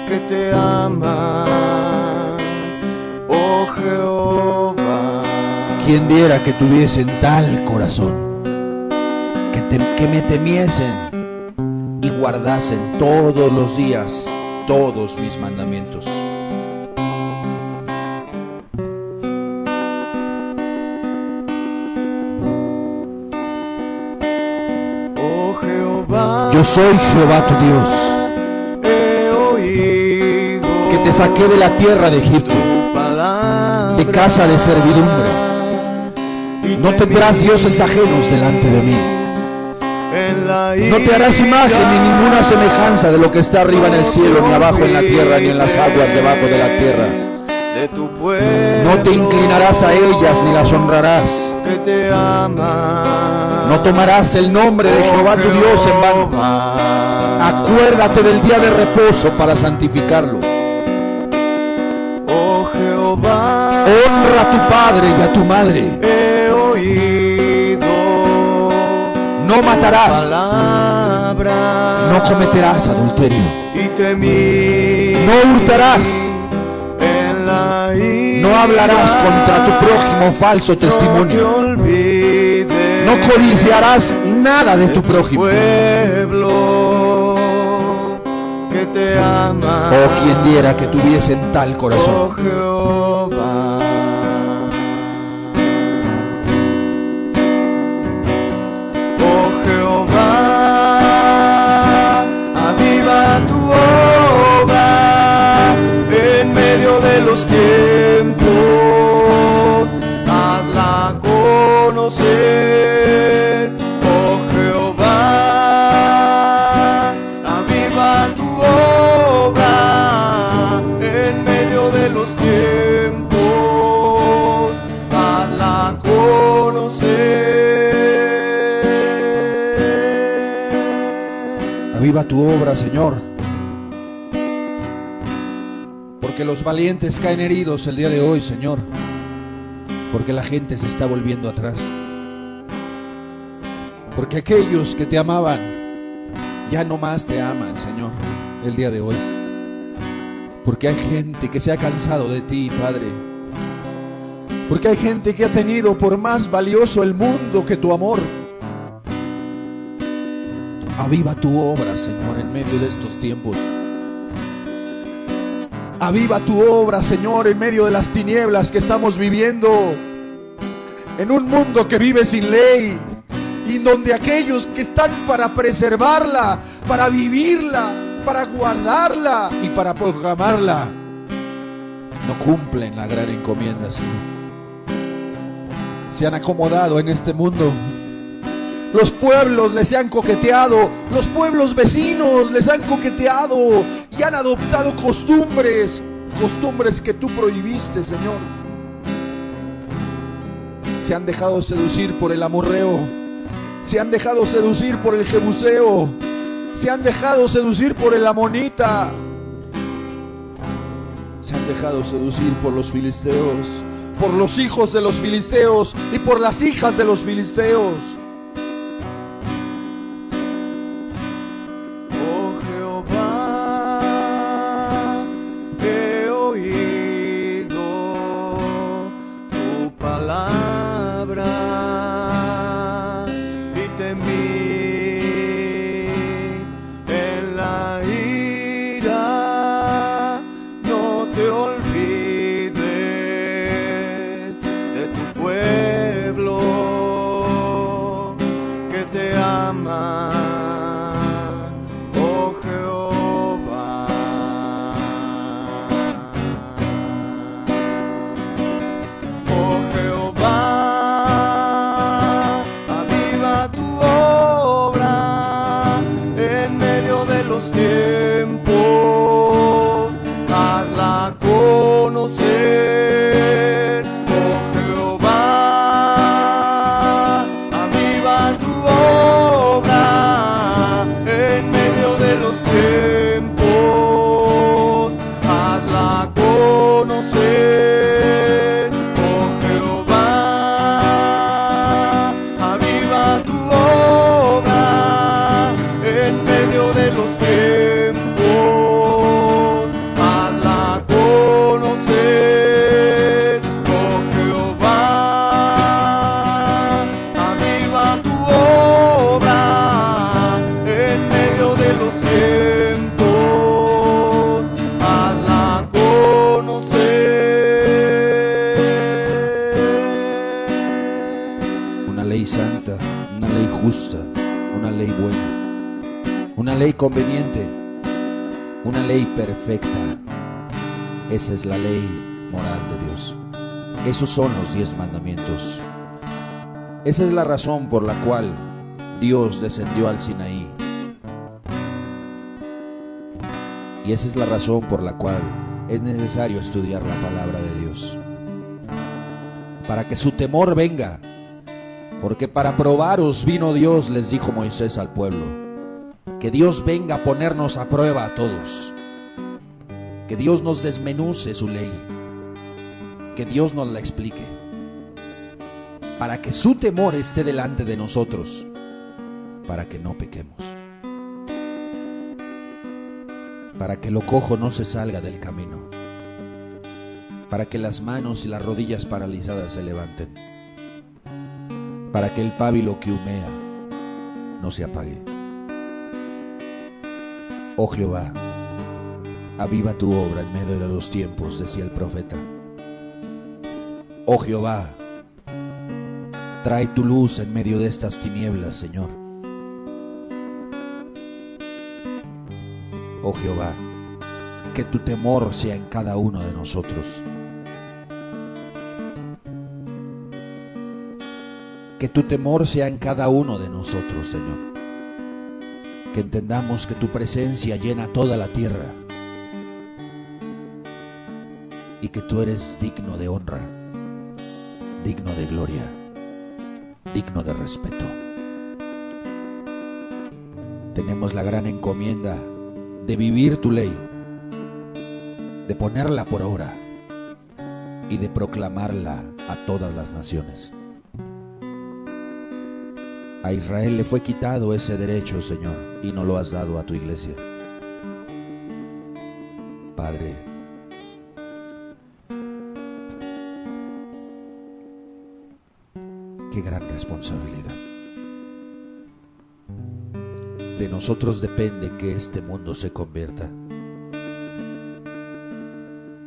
que te ama, oh Jehová. Quien diera que tuviesen tal corazón, que me temiesen y guardasen todos los días todos mis mandamientos. Oh Jehová, yo soy Jehová tu Dios, he oído que te saqué de la tierra de Egipto, tu palabra, de casa de servidumbre. No tendrás dioses ajenos delante de mí. No te harás imagen ni ninguna semejanza de lo que está arriba en el cielo, ni abajo en la tierra, ni en las aguas debajo de la tierra. No te inclinarás a ellas ni las honrarás. No tomarás el nombre de Jehová tu Dios en vano. Acuérdate del día de reposo para santificarlo. Honra a tu padre y a tu madre. No matarás, no cometerás adulterio, no hurtarás, no hablarás contra tu prójimo falso testimonio, no codiciarás nada de tu prójimo. Oh, quien diera que tuviesen tal corazón. Los tiempos, hazla conocer, oh Jehová, aviva tu obra en medio de los tiempos, hazla conocer. Aviva tu obra, Señor. Que los valientes caen heridos el día de hoy, Señor, porque la gente se está volviendo atrás, porque aquellos que te amaban ya no más te aman, Señor, el día de hoy, porque hay gente que se ha cansado de ti, Padre, porque hay gente que ha tenido por más valioso el mundo que tu amor. Aviva tu obra, Señor, en medio de estos tiempos. Aviva tu obra, Señor, en medio de las tinieblas que estamos viviendo, en un mundo que vive sin ley, y en donde aquellos que están para preservarla, para vivirla, para guardarla y para proclamarla, no cumplen la gran encomienda, Señor. Se han acomodado en este mundo. Los pueblos les han coqueteado, los pueblos vecinos les han coqueteado y han adoptado costumbres que tú prohibiste, Señor. Se han dejado seducir por el amorreo, se han dejado seducir por el jebuseo, se han dejado seducir por el amonita, se han dejado seducir por los filisteos, por los hijos de los filisteos y por las hijas de los filisteos. ley conveniente, una ley perfecta. Esa es la ley moral de Dios. Esos son los 10 mandamientos. Esa es la razón por la cual Dios descendió al Sinaí. Y esa es la razón por la cual es necesario estudiar la palabra de Dios, para que su temor venga. Porque para probaros vino Dios, les dijo Moisés al pueblo. Que Dios venga a ponernos a prueba a todos. Que Dios nos desmenuce su ley. Que Dios nos la explique. Para que su temor esté delante de nosotros. Para que no pequemos. Para que lo cojo no se salga del camino. Para que las manos y las rodillas paralizadas se levanten. Para que el pábilo que humea no se apague. Oh Jehová, aviva tu obra en medio de los tiempos, decía el profeta. Oh Jehová, trae tu luz en medio de estas tinieblas, Señor. Oh Jehová, que tu temor sea en cada uno de nosotros. Que tu temor sea en cada uno de nosotros, Señor. Que entendamos que tu presencia llena toda la tierra y que tú eres digno de honra, digno de gloria, digno de respeto. Tenemos la gran encomienda de vivir tu ley, de ponerla por obra y de proclamarla a todas las naciones. A Israel le fue quitado ese derecho, Señor, y no lo has dado a tu iglesia. Padre, qué gran responsabilidad. De nosotros depende que este mundo se convierta.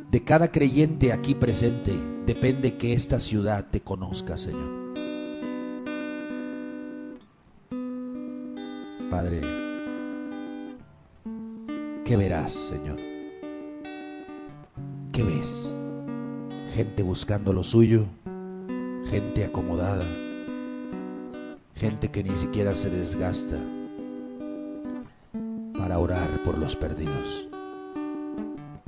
De cada creyente aquí presente depende que esta ciudad te conozca, Señor. Padre, ¿qué verás, Señor? ¿Qué ves? Gente buscando lo suyo, gente acomodada, gente que ni siquiera se desgasta para orar por los perdidos,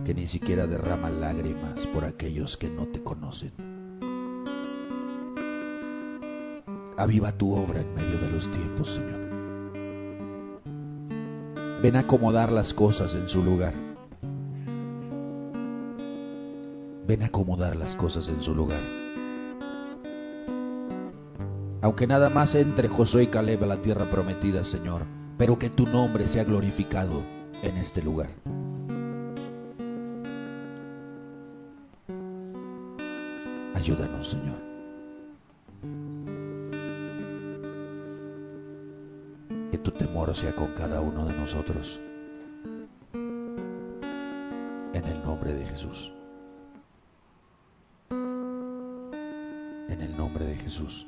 que ni siquiera derrama lágrimas por aquellos que no te conocen. Aviva tu obra en medio de los tiempos, Señor. Ven a acomodar las cosas en su lugar. Ven a acomodar las cosas en su lugar. Aunque nada más entre Josué y Caleb a la tierra prometida, Señor, pero que tu nombre sea glorificado en este lugar. Ayúdanos, Señor. Que tu temor sea con cada uno de nosotros. En el nombre de Jesús. En el nombre de Jesús.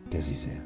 Que así sea.